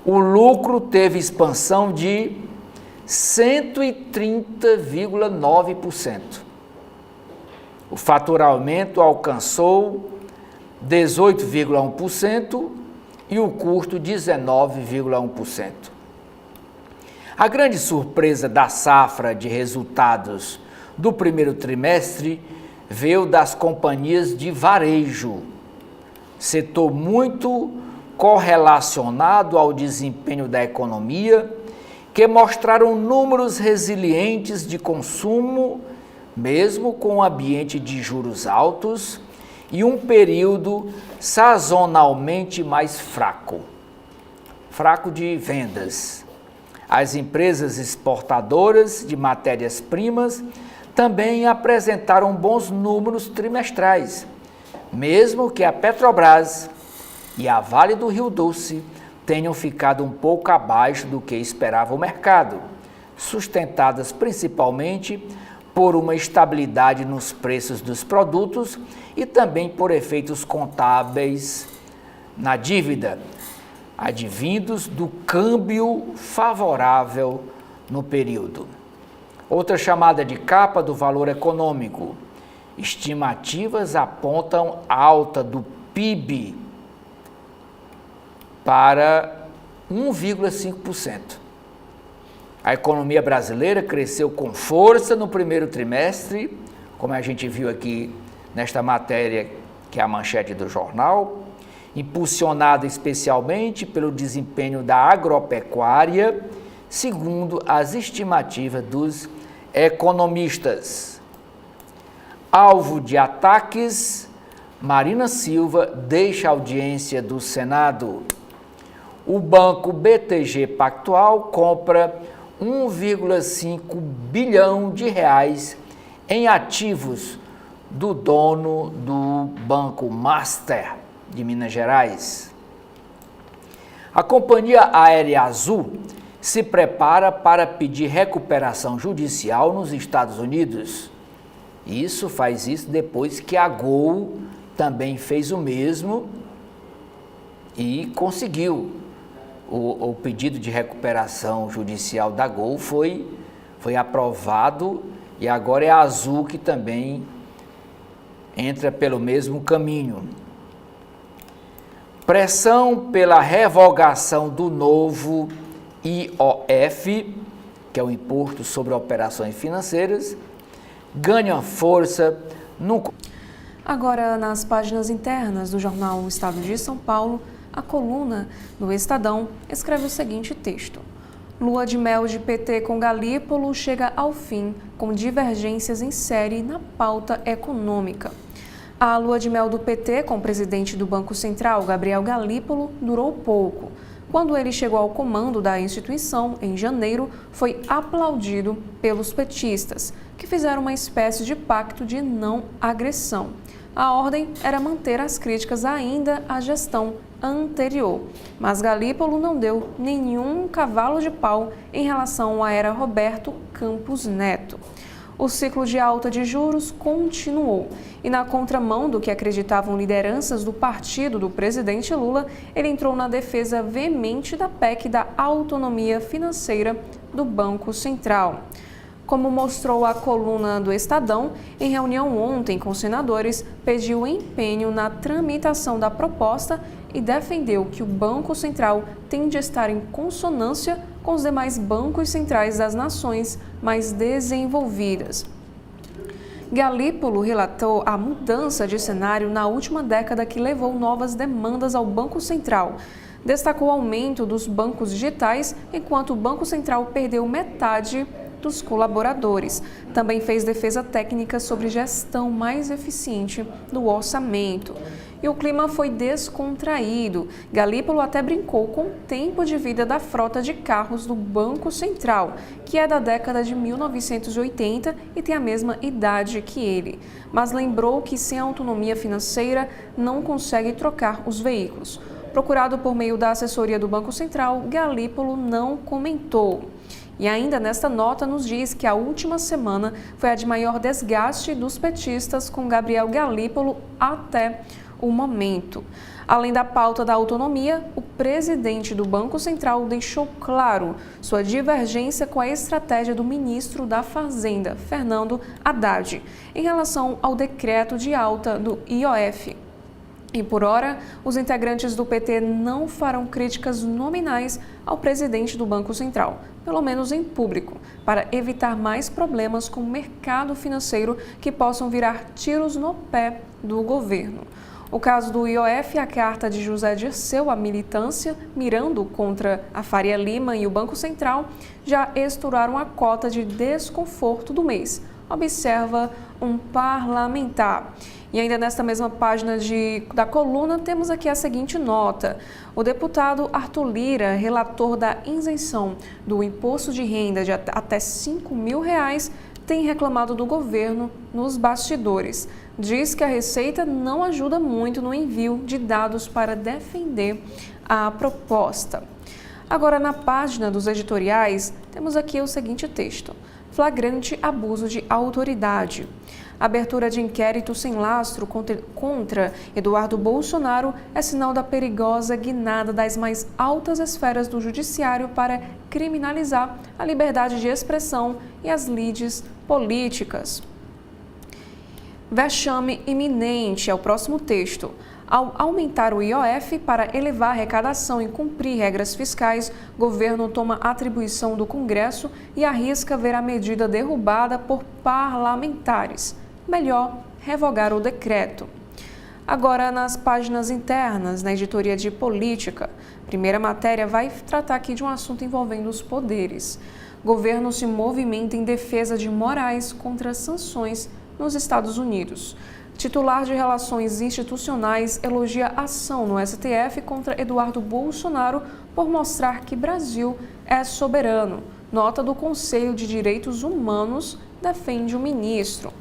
o lucro teve expansão de 130,9%. O faturamento alcançou 18,1% e o custo 19,1%. A grande surpresa da safra de resultados do primeiro trimestre veio das companhias de varejo, setor muito correlacionado ao desempenho da economia, que mostraram números resilientes de consumo, mesmo com o ambiente de juros altos e um período sazonalmente mais fraco de vendas. As empresas exportadoras de matérias-primas também apresentaram bons números trimestrais, mesmo que a Petrobras e a Vale do Rio Doce tenham ficado um pouco abaixo do que esperava o mercado, sustentadas principalmente por uma estabilidade nos preços dos produtos e também por efeitos contábeis na dívida, advindos do câmbio favorável no período. Outra chamada de capa do valor econômico. Estimativas apontam alta do PIB para 1,5%. A economia brasileira cresceu com força no primeiro trimestre, como a gente viu aqui nesta matéria, que é a manchete do jornal, impulsionada especialmente pelo desempenho da agropecuária, segundo as estimativas dos economistas. Alvo de ataques, Marina Silva deixa a audiência do Senado. O banco BTG Pactual compra 1,5 bilhão de reais em ativos do dono do Banco Master de Minas Gerais. A companhia aérea Azul se prepara para pedir recuperação judicial nos Estados Unidos. Faz isso depois que a Gol também fez o mesmo e conseguiu. O pedido de recuperação judicial da Gol foi aprovado e agora é a Azul que também entra pelo mesmo caminho. Pressão pela revogação do novo IOF, que é o Imposto sobre Operações Financeiras, ganha força no... Agora, nas páginas internas do jornal Estado de São Paulo, a coluna do Estadão escreve o seguinte texto: Lua de mel de PT com Galípolo chega ao fim, com divergências em série na pauta econômica. A lua de mel do PT com o presidente do Banco Central, Gabriel Galípolo, durou pouco. Quando ele chegou ao comando da instituição, em janeiro, foi aplaudido pelos petistas, que fizeram uma espécie de pacto de não agressão. A ordem era manter as críticas ainda à gestão anterior, mas Galípolo não deu nenhum cavalo de pau em relação à era Roberto Campos Neto. O ciclo de alta de juros continuou e, na contramão do que acreditavam lideranças do partido do presidente Lula, ele entrou na defesa veemente da PEC da autonomia financeira do Banco Central. Como mostrou a coluna do Estadão, em reunião ontem com senadores, pediu empenho na tramitação da proposta e defendeu que o Banco Central tem de estar em consonância com os demais bancos centrais das nações mais desenvolvidas. Galípolo relatou a mudança de cenário na última década que levou novas demandas ao Banco Central. Destacou o aumento dos bancos digitais, enquanto o Banco Central perdeu metade dos colaboradores. Também fez defesa técnica sobre gestão mais eficiente do orçamento. E o clima foi descontraído. Galípolo até brincou com o tempo de vida da frota de carros do Banco Central, que é da década de 1980 e tem a mesma idade que ele. Mas lembrou que sem autonomia financeira não consegue trocar os veículos. Procurado por meio da assessoria do Banco Central, Galípolo não comentou. E ainda nesta nota nos diz que a última semana foi a de maior desgaste dos petistas com Gabriel Galípolo até o momento. Além da pauta da autonomia, o presidente do Banco Central deixou claro sua divergência com a estratégia do ministro da Fazenda, Fernando Haddad, em relação ao decreto de alta do IOF. E por hora, os integrantes do PT não farão críticas nominais ao presidente do Banco Central, pelo menos em público, para evitar mais problemas com o mercado financeiro que possam virar tiros no pé do governo. O caso do IOF, a carta de José Dirceu à militância, mirando contra a Faria Lima e o Banco Central, já estouraram a cota de desconforto do mês, observa um parlamentar. E ainda nesta mesma página da coluna, temos aqui a seguinte nota. O deputado Arthur Lira, relator da isenção do imposto de renda de até R$ 5.000, tem reclamado do governo nos bastidores. Diz que a Receita não ajuda muito no envio de dados para defender a proposta. Agora, na página dos editoriais, temos aqui o seguinte texto: flagrante abuso de autoridade. Abertura de inquérito sem lastro contra Eduardo Bolsonaro é sinal da perigosa guinada das mais altas esferas do judiciário para criminalizar a liberdade de expressão e as lides políticas. Vexame iminente é o próximo texto. Ao aumentar o IOF para elevar a arrecadação e cumprir regras fiscais, o governo toma atribuição do Congresso e arrisca ver a medida derrubada por parlamentares. Melhor revogar o decreto. Agora, nas páginas internas, na editoria de política, primeira matéria vai tratar aqui de um assunto envolvendo os poderes. Governo se movimenta em defesa de Moraes contra sanções nos Estados Unidos. Titular de Relações Institucionais elogia ação no STF contra Eduardo Bolsonaro por mostrar que Brasil é soberano. Nota do Conselho de Direitos Humanos defende o ministro.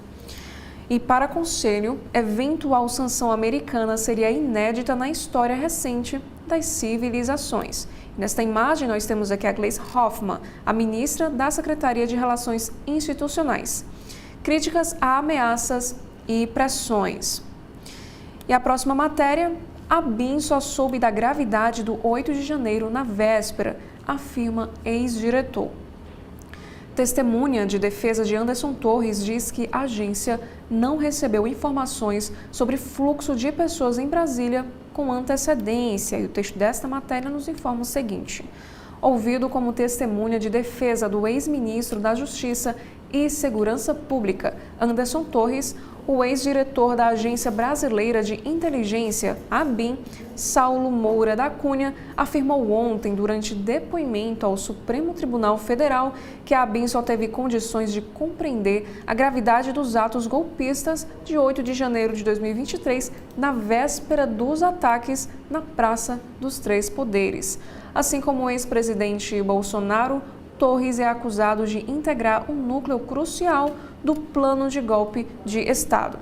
E para Conselho, eventual sanção americana seria inédita na história recente das civilizações. Nesta imagem, nós temos aqui a Gleisi Hoffmann, a ministra da Secretaria de Relações Institucionais. Críticas a ameaças e pressões. E a próxima matéria, a BIM só soube da gravidade do 8 de janeiro na véspera, afirma ex-diretor. testemunha de defesa de Anderson Torres diz que a agência não recebeu informações sobre fluxo de pessoas em Brasília com antecedência. E o texto desta matéria nos informa o seguinte: ouvido como testemunha de defesa do ex-ministro da Justiça e Segurança Pública, Anderson Torres, o ex-diretor da Agência Brasileira de Inteligência, ABIN, Saulo Moura da Cunha, afirmou ontem, durante depoimento ao Supremo Tribunal Federal, que a ABIN só teve condições de compreender a gravidade dos atos golpistas de 8 de janeiro de 2023, na véspera dos ataques na Praça dos Três Poderes. Assim como o ex-presidente Bolsonaro, Torres é acusado de integrar um núcleo crucial do plano de golpe de Estado.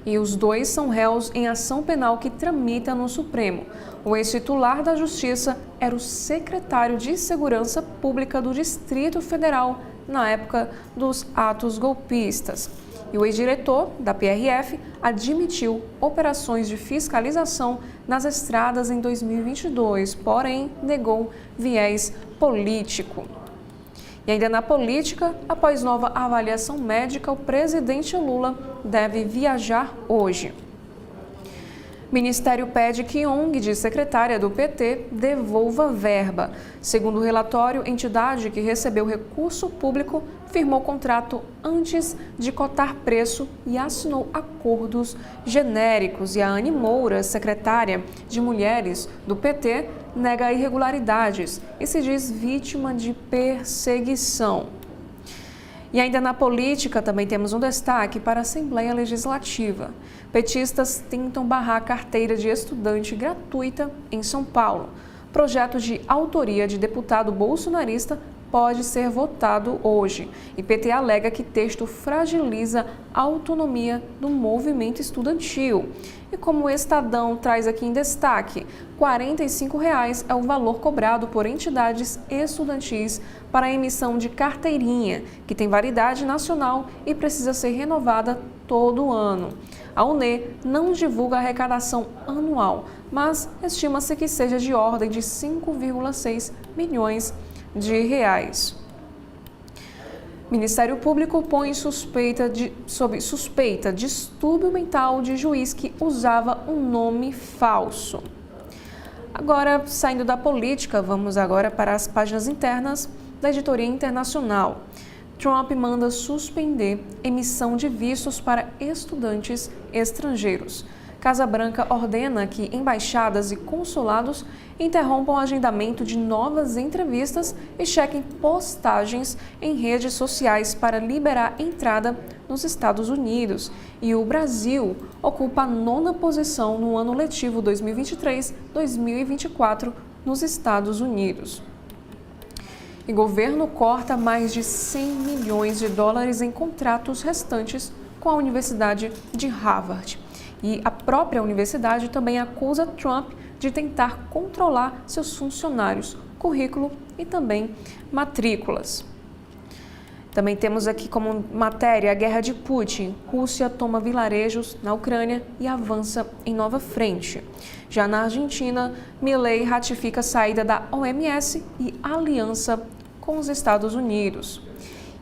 E os dois são réus em ação penal que tramita no Supremo. O ex-titular da Justiça era o secretário de Segurança Pública do Distrito Federal na época dos atos golpistas. E o ex-diretor da PRF admitiu operações de fiscalização nas estradas em 2022, porém negou viés político. E ainda na política, após nova avaliação médica, o presidente Lula deve viajar hoje. Ministério pede que ONG de secretária do PT devolva verba. Segundo o relatório, entidade que recebeu recurso público firmou contrato antes de cotar preço e assinou acordos genéricos. E a Anne Moura, secretária de Mulheres do PT, nega irregularidades e se diz vítima de perseguição. E ainda na política também temos um destaque para a Assembleia Legislativa. Petistas tentam barrar a carteira de estudante gratuita em São Paulo. Projeto de autoria de deputado bolsonarista pode ser votado hoje. E PT alega que texto fragiliza a autonomia do movimento estudantil. E como o Estadão traz aqui em destaque, R$ 45 é o valor cobrado por entidades estudantis para a emissão de carteirinha, que tem validade nacional e precisa ser renovada todo ano. A UNE não divulga a arrecadação anual, mas estima-se que seja de ordem de 5,6 milhões de reais. Ministério Público põe sob suspeita distúrbio mental de juiz que usava um nome falso. Agora, saindo da política, vamos agora para as páginas internas da editoria internacional. Trump manda suspender emissão de vistos para estudantes estrangeiros. Casa Branca ordena que embaixadas e consulados interrompam o agendamento de novas entrevistas e chequem postagens em redes sociais para liberar entrada nos Estados Unidos. E o Brasil ocupa a 9ª posição no ano letivo 2023-2024 nos Estados Unidos. E governo corta mais de 100 milhões de dólares em contratos restantes com a Universidade de Harvard. E a própria universidade também acusa Trump de tentar controlar seus funcionários, currículo e também matrículas. Também temos aqui como matéria a guerra de Putin. Rússia toma vilarejos na Ucrânia e avança em nova frente. Já na Argentina, Milei ratifica a saída da OMS e aliança com os Estados Unidos.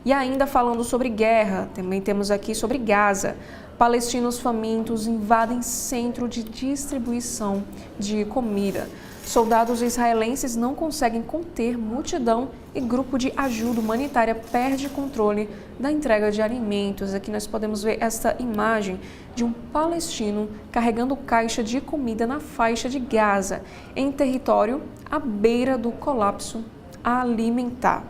E ainda falando sobre guerra, também temos aqui sobre Gaza. Palestinos famintos invadem centro de distribuição de comida. Soldados israelenses não conseguem conter multidão e grupo de ajuda humanitária perde controle da entrega de alimentos. Aqui nós podemos ver esta imagem de um palestino carregando caixa de comida na faixa de Gaza, em território à beira do colapso alimentar.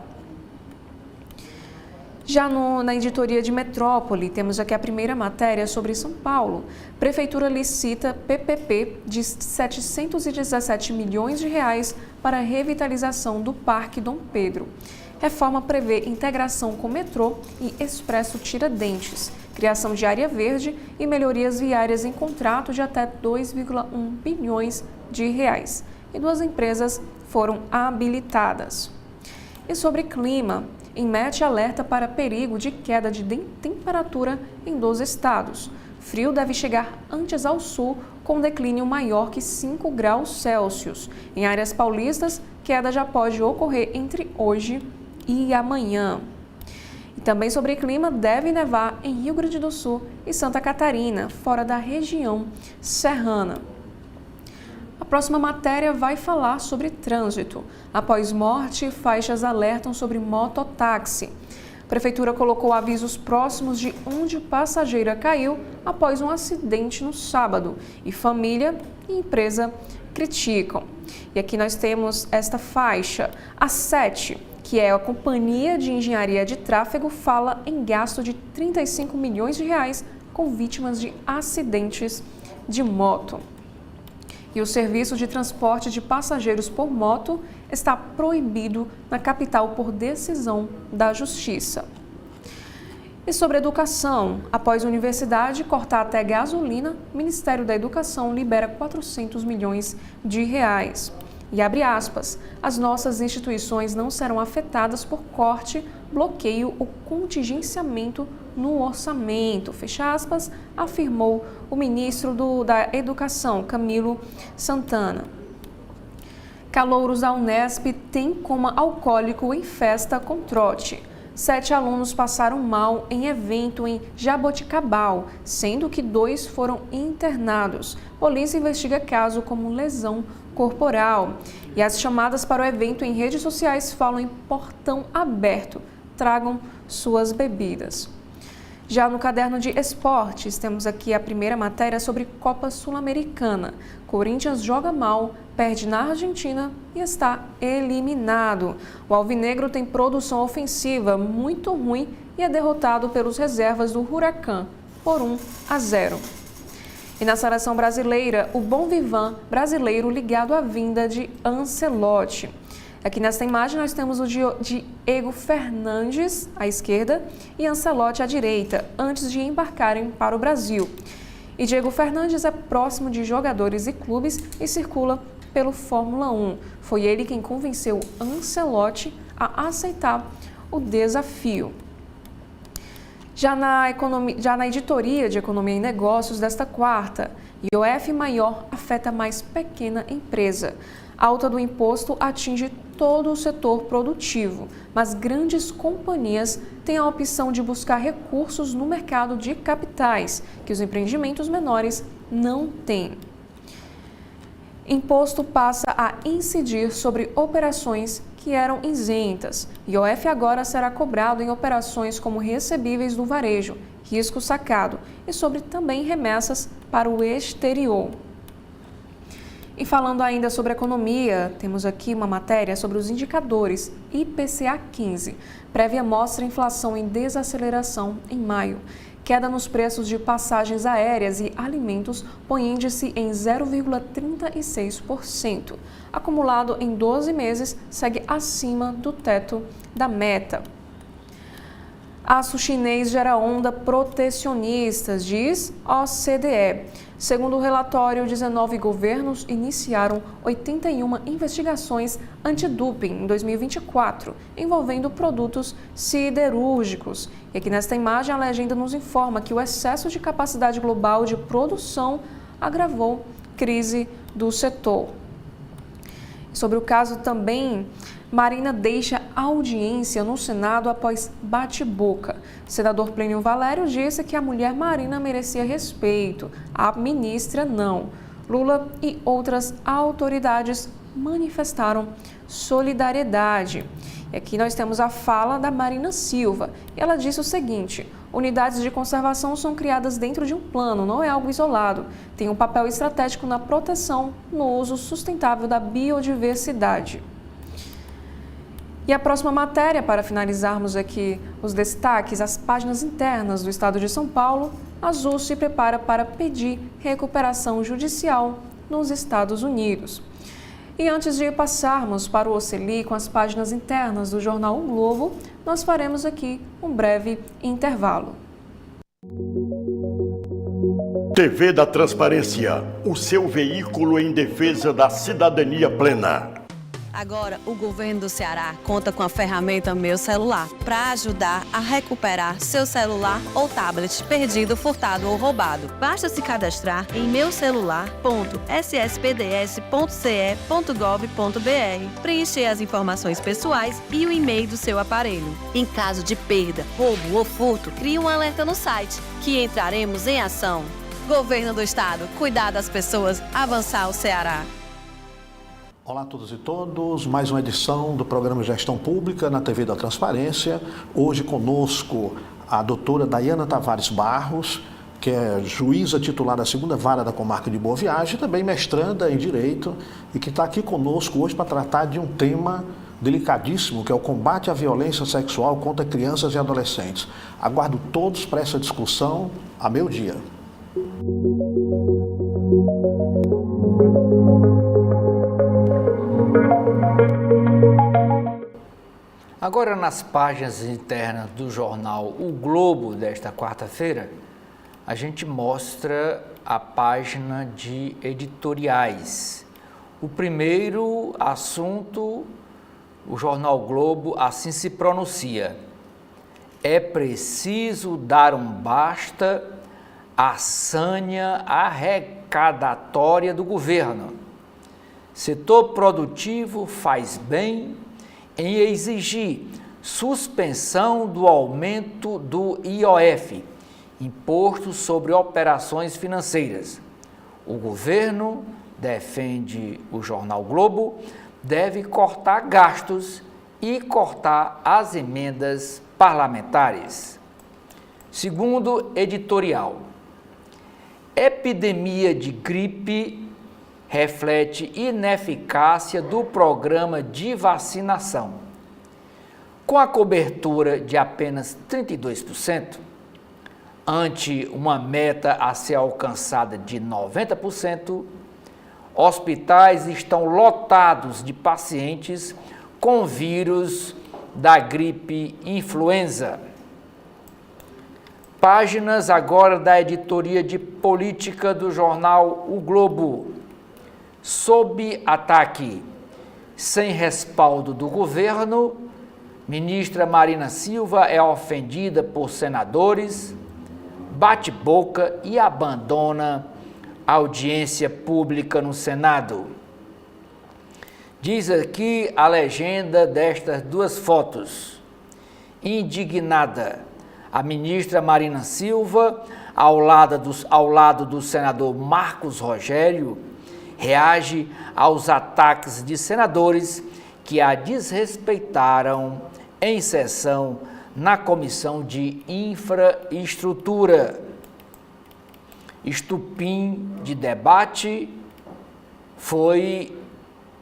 Já na editoria de Metrópole, temos aqui a primeira matéria sobre São Paulo. Prefeitura licita PPP de 717 milhões de reais para a revitalização do Parque Dom Pedro. Reforma prevê integração com metrô e Expresso Tiradentes, criação de área verde e melhorias viárias em contrato de até 2,1 bilhões de reais. E 2 empresas foram habilitadas. E sobre clima, INMET alerta para perigo de queda de temperatura em 12 estados. Frio deve chegar antes ao sul, com declínio maior que 5 graus Celsius. Em áreas paulistas, queda já pode ocorrer entre hoje e amanhã. E também sobre clima, deve nevar em Rio Grande do Sul e Santa Catarina, fora da região serrana. A próxima matéria vai falar sobre trânsito. Após morte, faixas alertam sobre mototáxi. A Prefeitura colocou avisos próximos de onde passageira caiu após um acidente no sábado. E família e empresa criticam. E aqui nós temos esta faixa. A 7, que é a Companhia de Engenharia de Tráfego, fala em gasto de 35 milhões de reais com vítimas de acidentes de moto. E o serviço de transporte de passageiros por moto está proibido na capital por decisão da Justiça. E sobre educação, após a universidade cortar até gasolina, o Ministério da Educação libera 400 milhões de reais. E abre aspas, as nossas instituições não serão afetadas por corte, bloqueio ou contingenciamento no orçamento, fecha aspas, afirmou o ministro da Educação, Camilo Santana. Calouros da Unesp têm coma alcoólico em festa com trote. 7 alunos passaram mal em evento em Jaboticabal, sendo que 2 foram internados. Polícia investiga caso como lesão corporal. E as chamadas para o evento em redes sociais falam em portão aberto. Tragam suas bebidas. Já no caderno de esportes, temos aqui a primeira matéria sobre Copa Sul-Americana. Corinthians joga mal, perde na Argentina e está eliminado. O alvinegro tem produção ofensiva muito ruim e é derrotado pelos reservas do Huracan por 1-0. E na seleção brasileira, o Bom Vivan brasileiro ligado à vinda de Ancelotti. Aqui nesta imagem nós temos o Diego Fernandes à esquerda e Ancelotti à direita, antes de embarcarem para o Brasil. E Diego Fernandes é próximo de jogadores e clubes e circula pelo Fórmula 1. Foi ele quem convenceu Ancelotti a aceitar o desafio. Já na editoria de Economia e Negócios desta quarta, IOF maior afeta mais pequena empresa. A alta do imposto atinge todo o setor produtivo, mas grandes companhias têm a opção de buscar recursos no mercado de capitais, que os empreendimentos menores não têm. Imposto passa a incidir sobre operações que eram isentas. IOF agora será cobrado em operações como recebíveis do varejo, risco sacado e sobre também remessas para o exterior. E falando ainda sobre economia, temos aqui uma matéria sobre os indicadores IPCA 15. Prévia mostra inflação em desaceleração em maio. Queda nos preços de passagens aéreas e alimentos põe índice em 0,36%. Acumulado em 12 meses, segue acima do teto da meta. Aço chinês gera onda protecionista, diz OCDE. Segundo o relatório, 19 governos iniciaram 81 investigações antidoping em 2024, envolvendo produtos siderúrgicos. E aqui nesta imagem, a legenda nos informa que o excesso de capacidade global de produção agravou a crise do setor. Sobre o caso também, Marina deixa audiência no Senado após bate-boca. O senador Plínio Valério disse que a mulher Marina merecia respeito, a ministra não. Lula e outras autoridades manifestaram solidariedade. E aqui nós temos a fala da Marina Silva. Ela disse o seguinte: unidades de conservação são criadas dentro de um plano, não é algo isolado. Tem um papel estratégico na proteção, no uso sustentável da biodiversidade. E a próxima matéria, para finalizarmos aqui os destaques, as páginas internas do Estado de São Paulo, a Azul se prepara para pedir recuperação judicial nos Estados Unidos. E antes de passarmos para o Oceli com as páginas internas do jornal O Globo, nós faremos aqui um breve intervalo. TV da Transparência, o seu veículo em defesa da cidadania plena. Agora, o governo do Ceará conta com a ferramenta Meu Celular para ajudar a recuperar seu celular ou tablet perdido, furtado ou roubado. Basta se cadastrar em meucelular.sspds.ce.gov.br, preencher as informações pessoais e o e-mail do seu aparelho. Em caso de perda, roubo ou furto, crie um alerta no site, que entraremos em ação. Governo do Estado, cuidar das pessoas, avançar o Ceará. Olá a todos e todos, mais uma edição do programa Gestão Pública na TV da Transparência. Hoje conosco a doutora Daiana Tavares Barros, que é juíza titular da 2ª Vara da Comarca de Boa Viagem, também mestranda em Direito, e que está aqui conosco hoje para tratar de um tema delicadíssimo, que é o combate à violência sexual contra crianças e adolescentes. Aguardo todos para essa discussão a meio-dia. Agora, nas páginas internas do jornal O Globo desta quarta-feira, a gente mostra a página de editoriais. O primeiro assunto, o jornal Globo assim se pronuncia: é preciso dar um basta à sanha arrecadatória do governo. Setor produtivo faz bem em exigir suspensão do aumento do IOF, Imposto sobre Operações Financeiras. O governo, defende o jornal Globo, deve cortar gastos e cortar as emendas parlamentares. Segundo editorial, epidemia de gripe reflete ineficácia do programa de vacinação. Com a cobertura de apenas 32%, ante uma meta a ser alcançada de 90%, hospitais estão lotados de pacientes com vírus da gripe influenza. Páginas agora da editoria de política do jornal O Globo. Sob ataque, sem respaldo do governo, ministra Marina Silva é ofendida por senadores, bate boca e abandona a audiência pública no Senado. Diz aqui a legenda destas duas fotos. Indignada, a ministra Marina Silva, ao lado do senador Marcos Rogério, reage aos ataques de senadores que a desrespeitaram em sessão na Comissão de Infraestrutura. Estupim de debate foi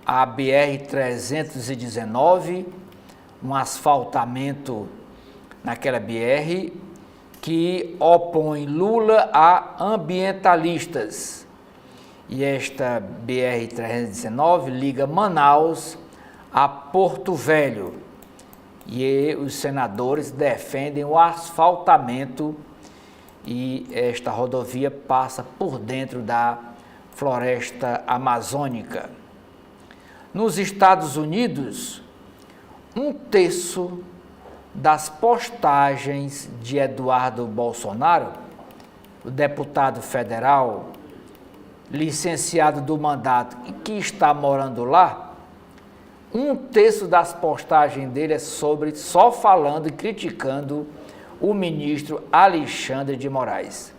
a BR-319, um asfaltamento naquela BR que opõe Lula a ambientalistas. E esta BR-319 liga Manaus a Porto Velho. E os senadores defendem o asfaltamento e esta rodovia passa por dentro da floresta amazônica. Nos Estados Unidos, 1/3 das postagens de Eduardo Bolsonaro, o deputado federal, licenciado do mandato e que está morando lá, 1/3 das postagens dele é só falando e criticando o ministro Alexandre de Moraes.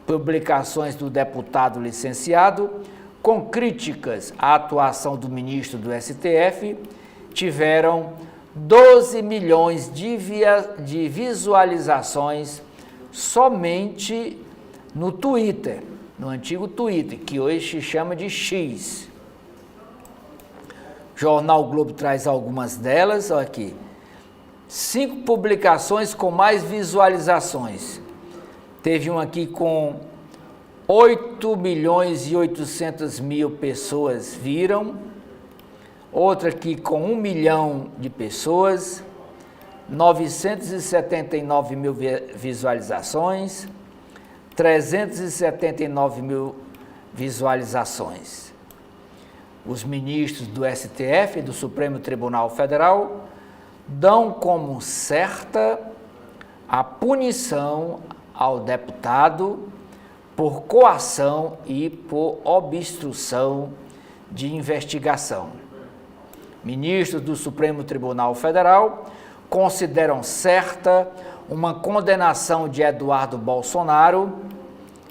Publicações do deputado licenciado com críticas à atuação do ministro do STF tiveram 12 milhões de visualizações somente no Twitter, no antigo Twitter, que hoje se chama de X. Jornal Globo traz algumas delas, olha aqui. 5 publicações com mais visualizações. Teve um aqui com 8.800.000 pessoas viram, outra aqui com 1 milhão de pessoas, 979 mil visualizações, 379 mil visualizações. Os ministros do STF e do Supremo Tribunal Federal dão como certa a punição ao deputado por coação e por obstrução de investigação. Ministros do Supremo Tribunal Federal consideram certa uma condenação de Eduardo Bolsonaro,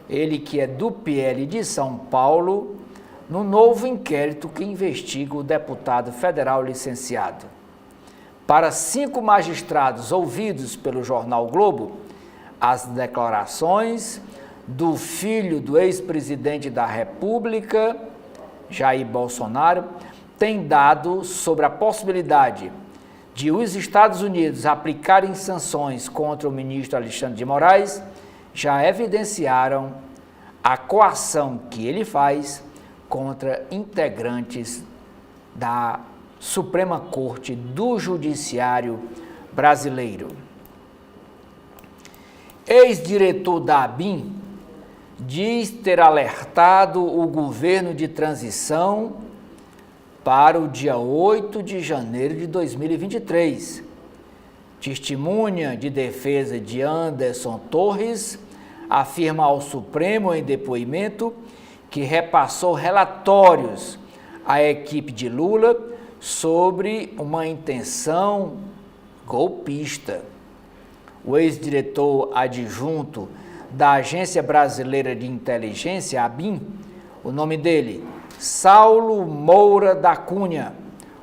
ele que é do PL de São Paulo, no novo inquérito que investiga o deputado federal licenciado. Para 5 magistrados ouvidos pelo jornal Globo, as declarações do filho do ex-presidente da República, Jair Bolsonaro, têm dado sobre a possibilidade de os Estados Unidos aplicarem sanções contra o ministro Alexandre de Moraes, já evidenciaram a coação que ele faz contra integrantes da Suprema Corte do Judiciário brasileiro. Ex-diretor da ABIN diz ter alertado o governo de transição para o dia 8 de janeiro de 2023. Testemunha de defesa de Anderson Torres afirma ao Supremo em depoimento que repassou relatórios à equipe de Lula sobre uma intenção golpista. O ex-diretor adjunto da Agência Brasileira de Inteligência, ABIN, o nome dele, Saulo Moura da Cunha,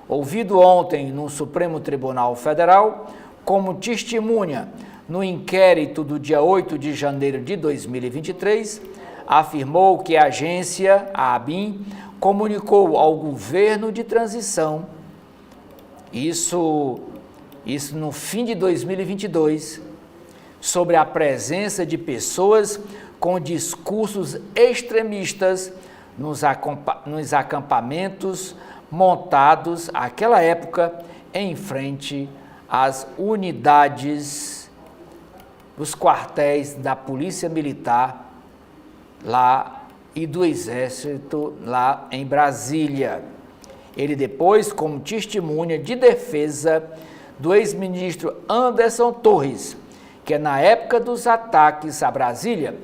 ouvido ontem no Supremo Tribunal Federal como testemunha no inquérito do dia 8 de janeiro de 2023, afirmou que a agência, a ABIN, comunicou ao governo de transição, isso no fim de 2022, sobre a presença de pessoas com discursos extremistas nos acampamentos montados àquela época em frente às unidades dos quartéis da Polícia Militar lá e do Exército lá em Brasília. Ele depois, como testemunha de defesa do ex-ministro Anderson Torres, que na época dos ataques a Brasília,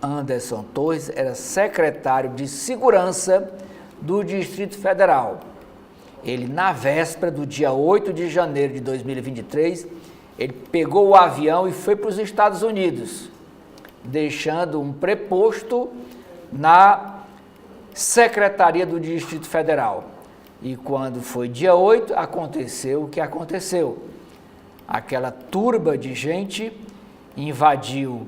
Anderson Torres era secretário de Segurança do Distrito Federal. Ele, na véspera do dia 8 de janeiro de 2023, ele pegou o avião e foi para os Estados Unidos, deixando um preposto na Secretaria do Distrito Federal. E quando foi dia 8, aconteceu o que aconteceu. Aquela turba de gente invadiu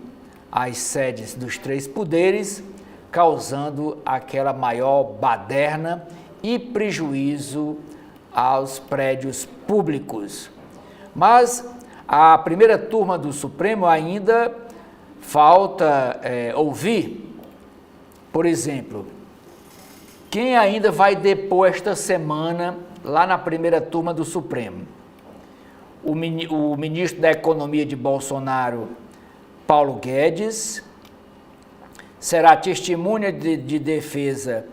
as sedes dos 3 poderes, causando aquela maior baderna e prejuízo aos prédios públicos. Mas a primeira turma do Supremo ainda falta ouvir, por exemplo, quem ainda vai depor esta semana lá na primeira turma do Supremo? O ministro da Economia de Bolsonaro, Paulo Guedes, será testemunha de defesa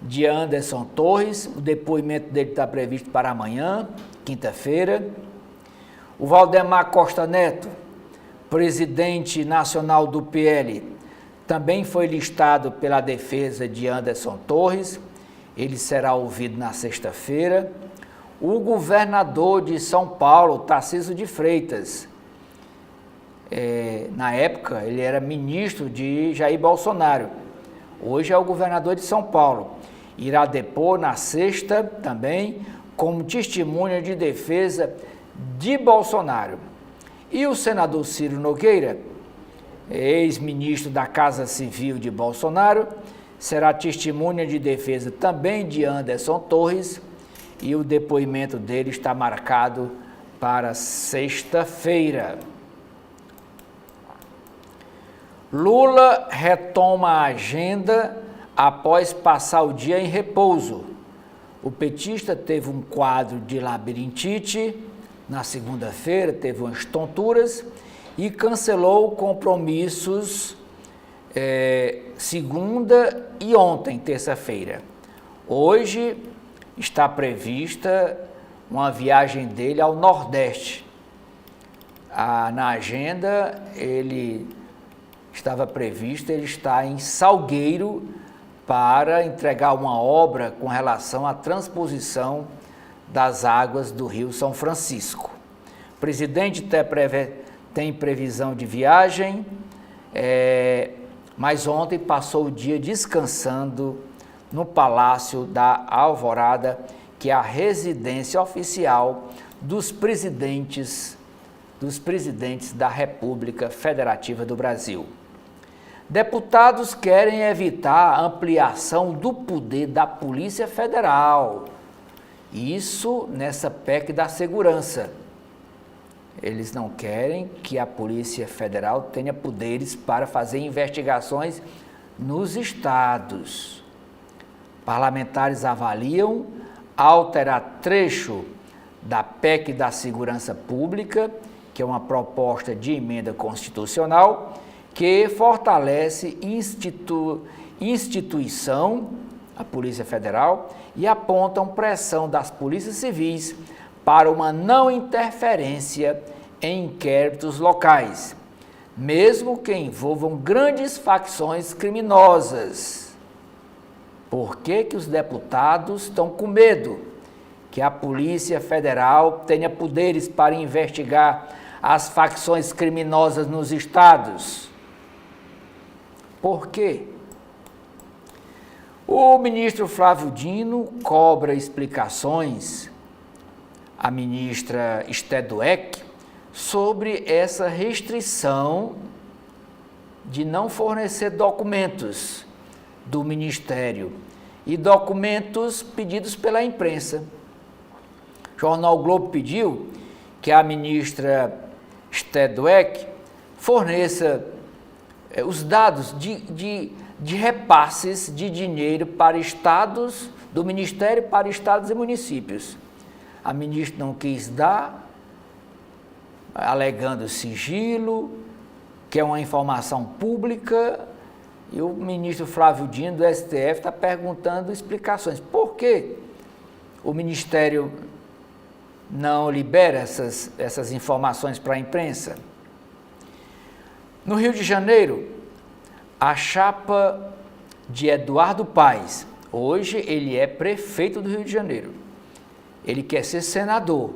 de Anderson Torres, o depoimento dele está previsto para amanhã, quinta-feira. O Valdemar Costa Neto, presidente nacional do PL, também foi listado pela defesa de Anderson Torres, ele será ouvido na sexta-feira. O governador de São Paulo, Tarcísio de Freitas, na época ele era ministro de Jair Bolsonaro, hoje é o governador de São Paulo, irá depor na sexta também como testemunha de defesa de Bolsonaro. E o senador Ciro Nogueira, ex-ministro da Casa Civil de Bolsonaro, será testemunha de defesa também de Anderson Torres, e o depoimento dele está marcado para sexta-feira. Lula retoma a agenda após passar o dia em repouso. O petista teve um quadro de labirintite na segunda-feira, teve umas tonturas e cancelou compromissos segunda e ontem, terça-feira. Hoje está prevista uma viagem dele ao Nordeste. Na agenda ele está em Salgueiro para entregar uma obra com relação à transposição das águas do Rio São Francisco. O presidente tem previsão de viagem, mas ontem passou o dia descansando no Palácio da Alvorada, que é a residência oficial dos presidentes da República Federativa do Brasil. Deputados querem evitar a ampliação do poder da Polícia Federal. Isso nessa PEC da segurança. Eles não querem que a Polícia Federal tenha poderes para fazer investigações nos estados. Parlamentares avaliam alterar trecho da PEC da segurança pública, que é uma proposta de emenda constitucional, que fortalece instituição, a Polícia Federal, e apontam pressão das polícias civis para uma não interferência em inquéritos locais, mesmo que envolvam grandes facções criminosas. Por que os deputados estão com medo que a Polícia Federal tenha poderes para investigar as facções criminosas nos estados? Por quê? O ministro Flávio Dino cobra explicações à ministra Esté Dweck sobre essa restrição de não fornecer documentos do Ministério e documentos pedidos pela imprensa. O jornal o Globo pediu que a ministra Esté Dweck forneça os dados de repasses de dinheiro para estados, do Ministério para estados e municípios. A ministra não quis dar, alegando sigilo, que é uma informação pública, e o ministro Flávio Dino, do STF, está perguntando explicações. Por que o Ministério não libera essas informações para a imprensa? No Rio de Janeiro, a chapa de Eduardo Paes, hoje ele é prefeito do Rio de Janeiro, ele quer ser senador.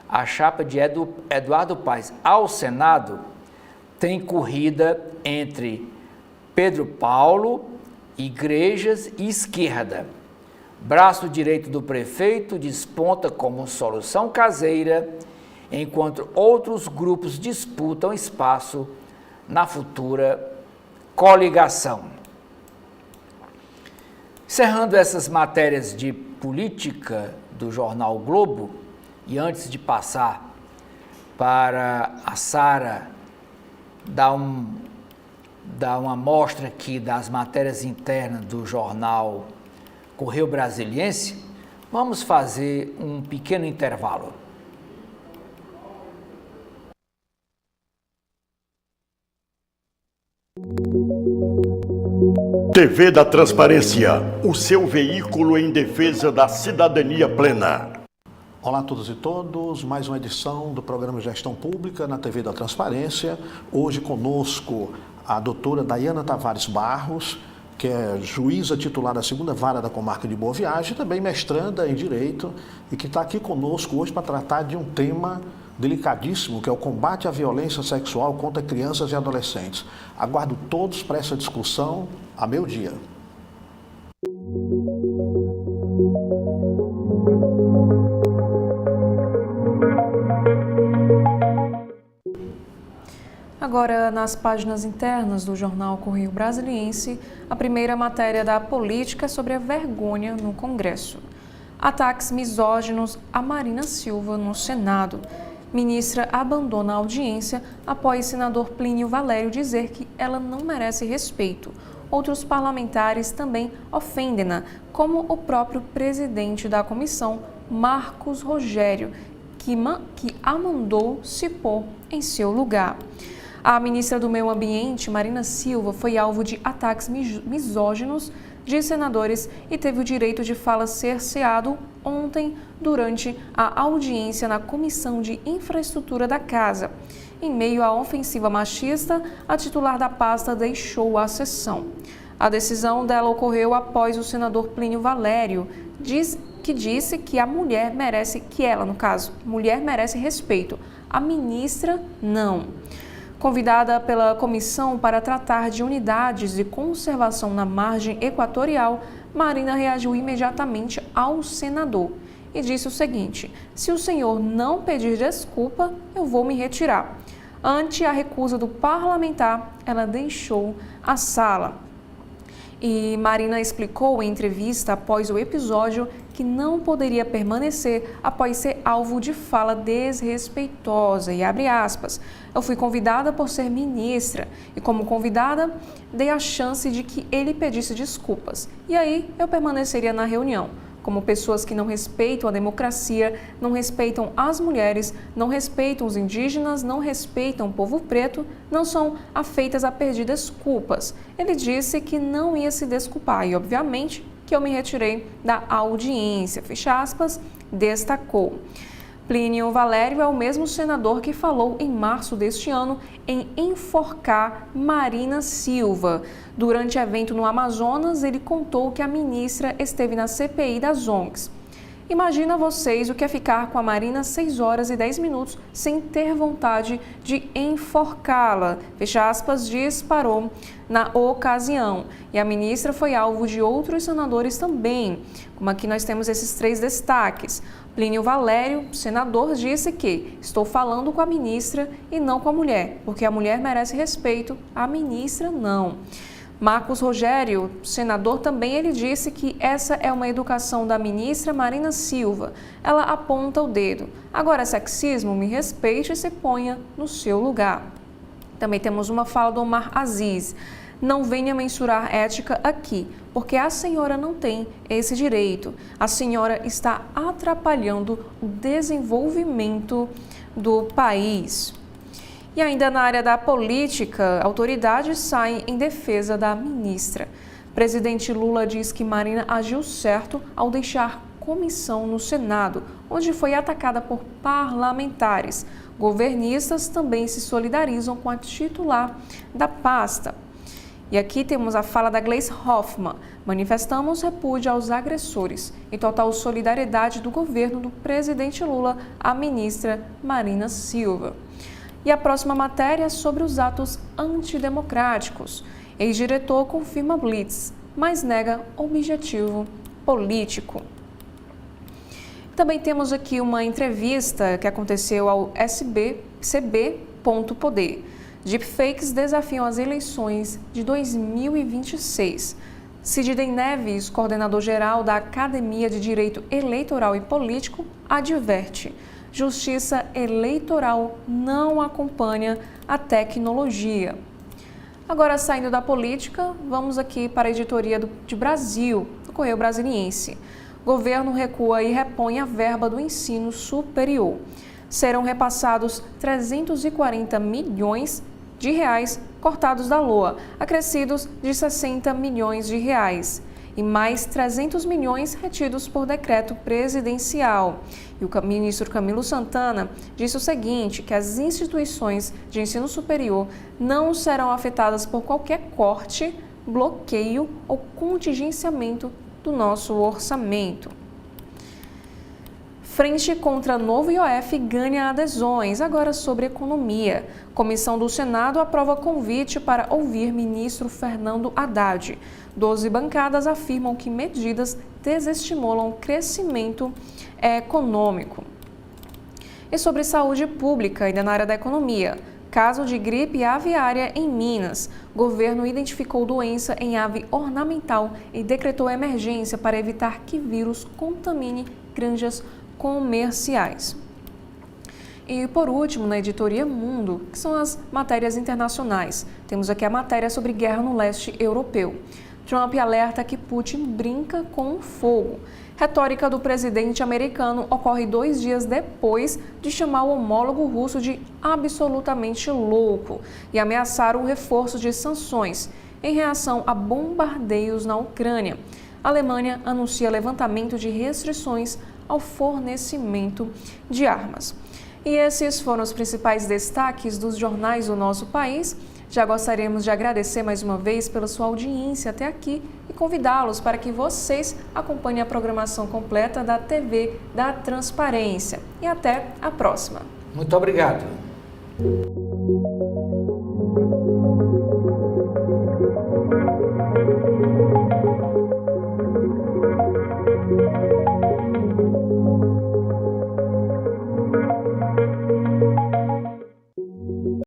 A chapa de Eduardo Paes ao Senado tem corrida entre Pedro Paulo, igrejas e esquerda. Braço direito do prefeito desponta como solução caseira, enquanto outros grupos disputam espaço na futura coligação. Encerrando essas matérias de política do jornal o Globo, e antes de passar para a Sara dar uma amostra aqui das matérias internas do jornal Correio Brasiliense, vamos fazer um pequeno intervalo. TV da Transparência, o seu veículo em defesa da cidadania plena. Olá a todos e todas, mais uma edição do programa Gestão Pública na TV da Transparência. Hoje conosco a doutora Dayana Tavares Barros, que é juíza titular da 2ª Vara da Comarca de Boa Viagem, também mestranda em Direito, e que está aqui conosco hoje para tratar de um tema delicadíssimo, que é o combate à violência sexual contra crianças e adolescentes. Aguardo todos para essa discussão a meu dia. Agora, nas páginas internas do jornal Correio Brasiliense, a primeira matéria da política sobre a vergonha no Congresso. Ataques misóginos a Marina Silva no Senado. Ministra abandona a audiência após senador Plínio Valério dizer que ela não merece respeito. Outros parlamentares também ofendem-na, como o próprio presidente da comissão, Marcos Rogério, que a mandou se pôr em seu lugar. A ministra do Meio Ambiente, Marina Silva, foi alvo de ataques misóginos de senadores e teve o direito de fala cerceado ontem durante a audiência na Comissão de Infraestrutura da Casa. Em meio à ofensiva machista, a titular da pasta deixou a sessão. A decisão dela ocorreu após o senador Plínio Valério que disse que a mulher merece, mulher merece respeito. A ministra, não. Convidada pela comissão para tratar de unidades de conservação na margem equatorial, Marina reagiu imediatamente ao senador e disse o seguinte: se o senhor não pedir desculpa, eu vou me retirar. Ante a recusa do parlamentar, ela deixou a sala. E Marina explicou em entrevista após o episódio que não poderia permanecer após ser alvo de fala desrespeitosa e abre aspas. Eu fui convidada por ser ministra e como convidada dei a chance de que ele pedisse desculpas. E aí eu permaneceria na reunião. Como pessoas que não respeitam a democracia, não respeitam as mulheres, não respeitam os indígenas, não respeitam o povo preto, não são afeitas a pedir desculpas. Ele disse que não ia se desculpar e, obviamente, que eu me retirei da audiência, fecha aspas, destacou. Plínio Valério é o mesmo senador que falou em março deste ano em enforcar Marina Silva. Durante evento no Amazonas, ele contou que a ministra esteve na CPI das ONGs. Imagina vocês o que é ficar com a Marina 6 horas e 10 minutos sem ter vontade de enforcá-la. Fecha aspas, disparou na ocasião. E a ministra foi alvo de outros senadores também. Como aqui nós temos esses 3 destaques. Plínio Valério, senador, disse que estou falando com a ministra e não com a mulher, porque a mulher merece respeito, a ministra não. Marcos Rogério, senador, também ele disse que essa é uma educação da ministra Marina Silva. Ela aponta o dedo. Agora, sexismo, me respeite e se ponha no seu lugar. Também temos uma fala do Omar Aziz. Não venha mensurar ética aqui, porque a senhora não tem esse direito. A senhora está atrapalhando o desenvolvimento do país. E ainda na área da política, autoridades saem em defesa da ministra. Presidente Lula diz que Marina agiu certo ao deixar comissão no Senado, onde foi atacada por parlamentares. Governistas também se solidarizam com a titular da pasta. E aqui temos a fala da Gleisi Hoffmann. Manifestamos repúdio aos agressores e total solidariedade do governo do presidente Lula à ministra Marina Silva. E a próxima matéria é sobre os atos antidemocráticos. Ex-diretor confirma blitz, mas nega objetivo político. Também temos aqui uma entrevista que aconteceu ao CB.poder. Deepfakes desafiam as eleições de 2026. Sidney Neves, coordenador-geral da Academia de Direito Eleitoral e Político, adverte: Justiça Eleitoral não acompanha a tecnologia. Agora, saindo da política, vamos aqui para a editoria de Brasil, do Correio Brasiliense. Governo recua e repõe a verba do ensino superior. Serão repassados 340 milhões de reais cortados da LOA, acrescidos de 60 milhões de reais. E mais 300 milhões retidos por decreto presidencial. E o ministro Camilo Santana disse o seguinte, que as instituições de ensino superior não serão afetadas por qualquer corte, bloqueio ou contingenciamento do nosso orçamento. Frente contra novo IOF ganha adesões. Agora sobre economia. Comissão do Senado aprova convite para ouvir ministro Fernando Haddad. 12 bancadas afirmam que medidas desestimulam o crescimento econômico. E sobre saúde pública, ainda na área da economia. Caso de gripe aviária em Minas. Governo identificou doença em ave ornamental e decretou emergência para evitar que vírus contamine granjas comerciais. E por último, na editoria Mundo, que são as matérias internacionais. Temos aqui a matéria sobre guerra no leste europeu. Trump alerta que Putin brinca com o fogo. Retórica do presidente americano ocorre 2 dias depois de chamar o homólogo russo de absolutamente louco e ameaçar o reforço de sanções em reação a bombardeios na Ucrânia. A Alemanha anuncia levantamento de restrições ao fornecimento de armas. E esses foram os principais destaques dos jornais do nosso país. Já gostaríamos de agradecer mais uma vez pela sua audiência até aqui e convidá-los para que vocês acompanhem a programação completa da TV da Transparência. E até a próxima. Muito obrigado.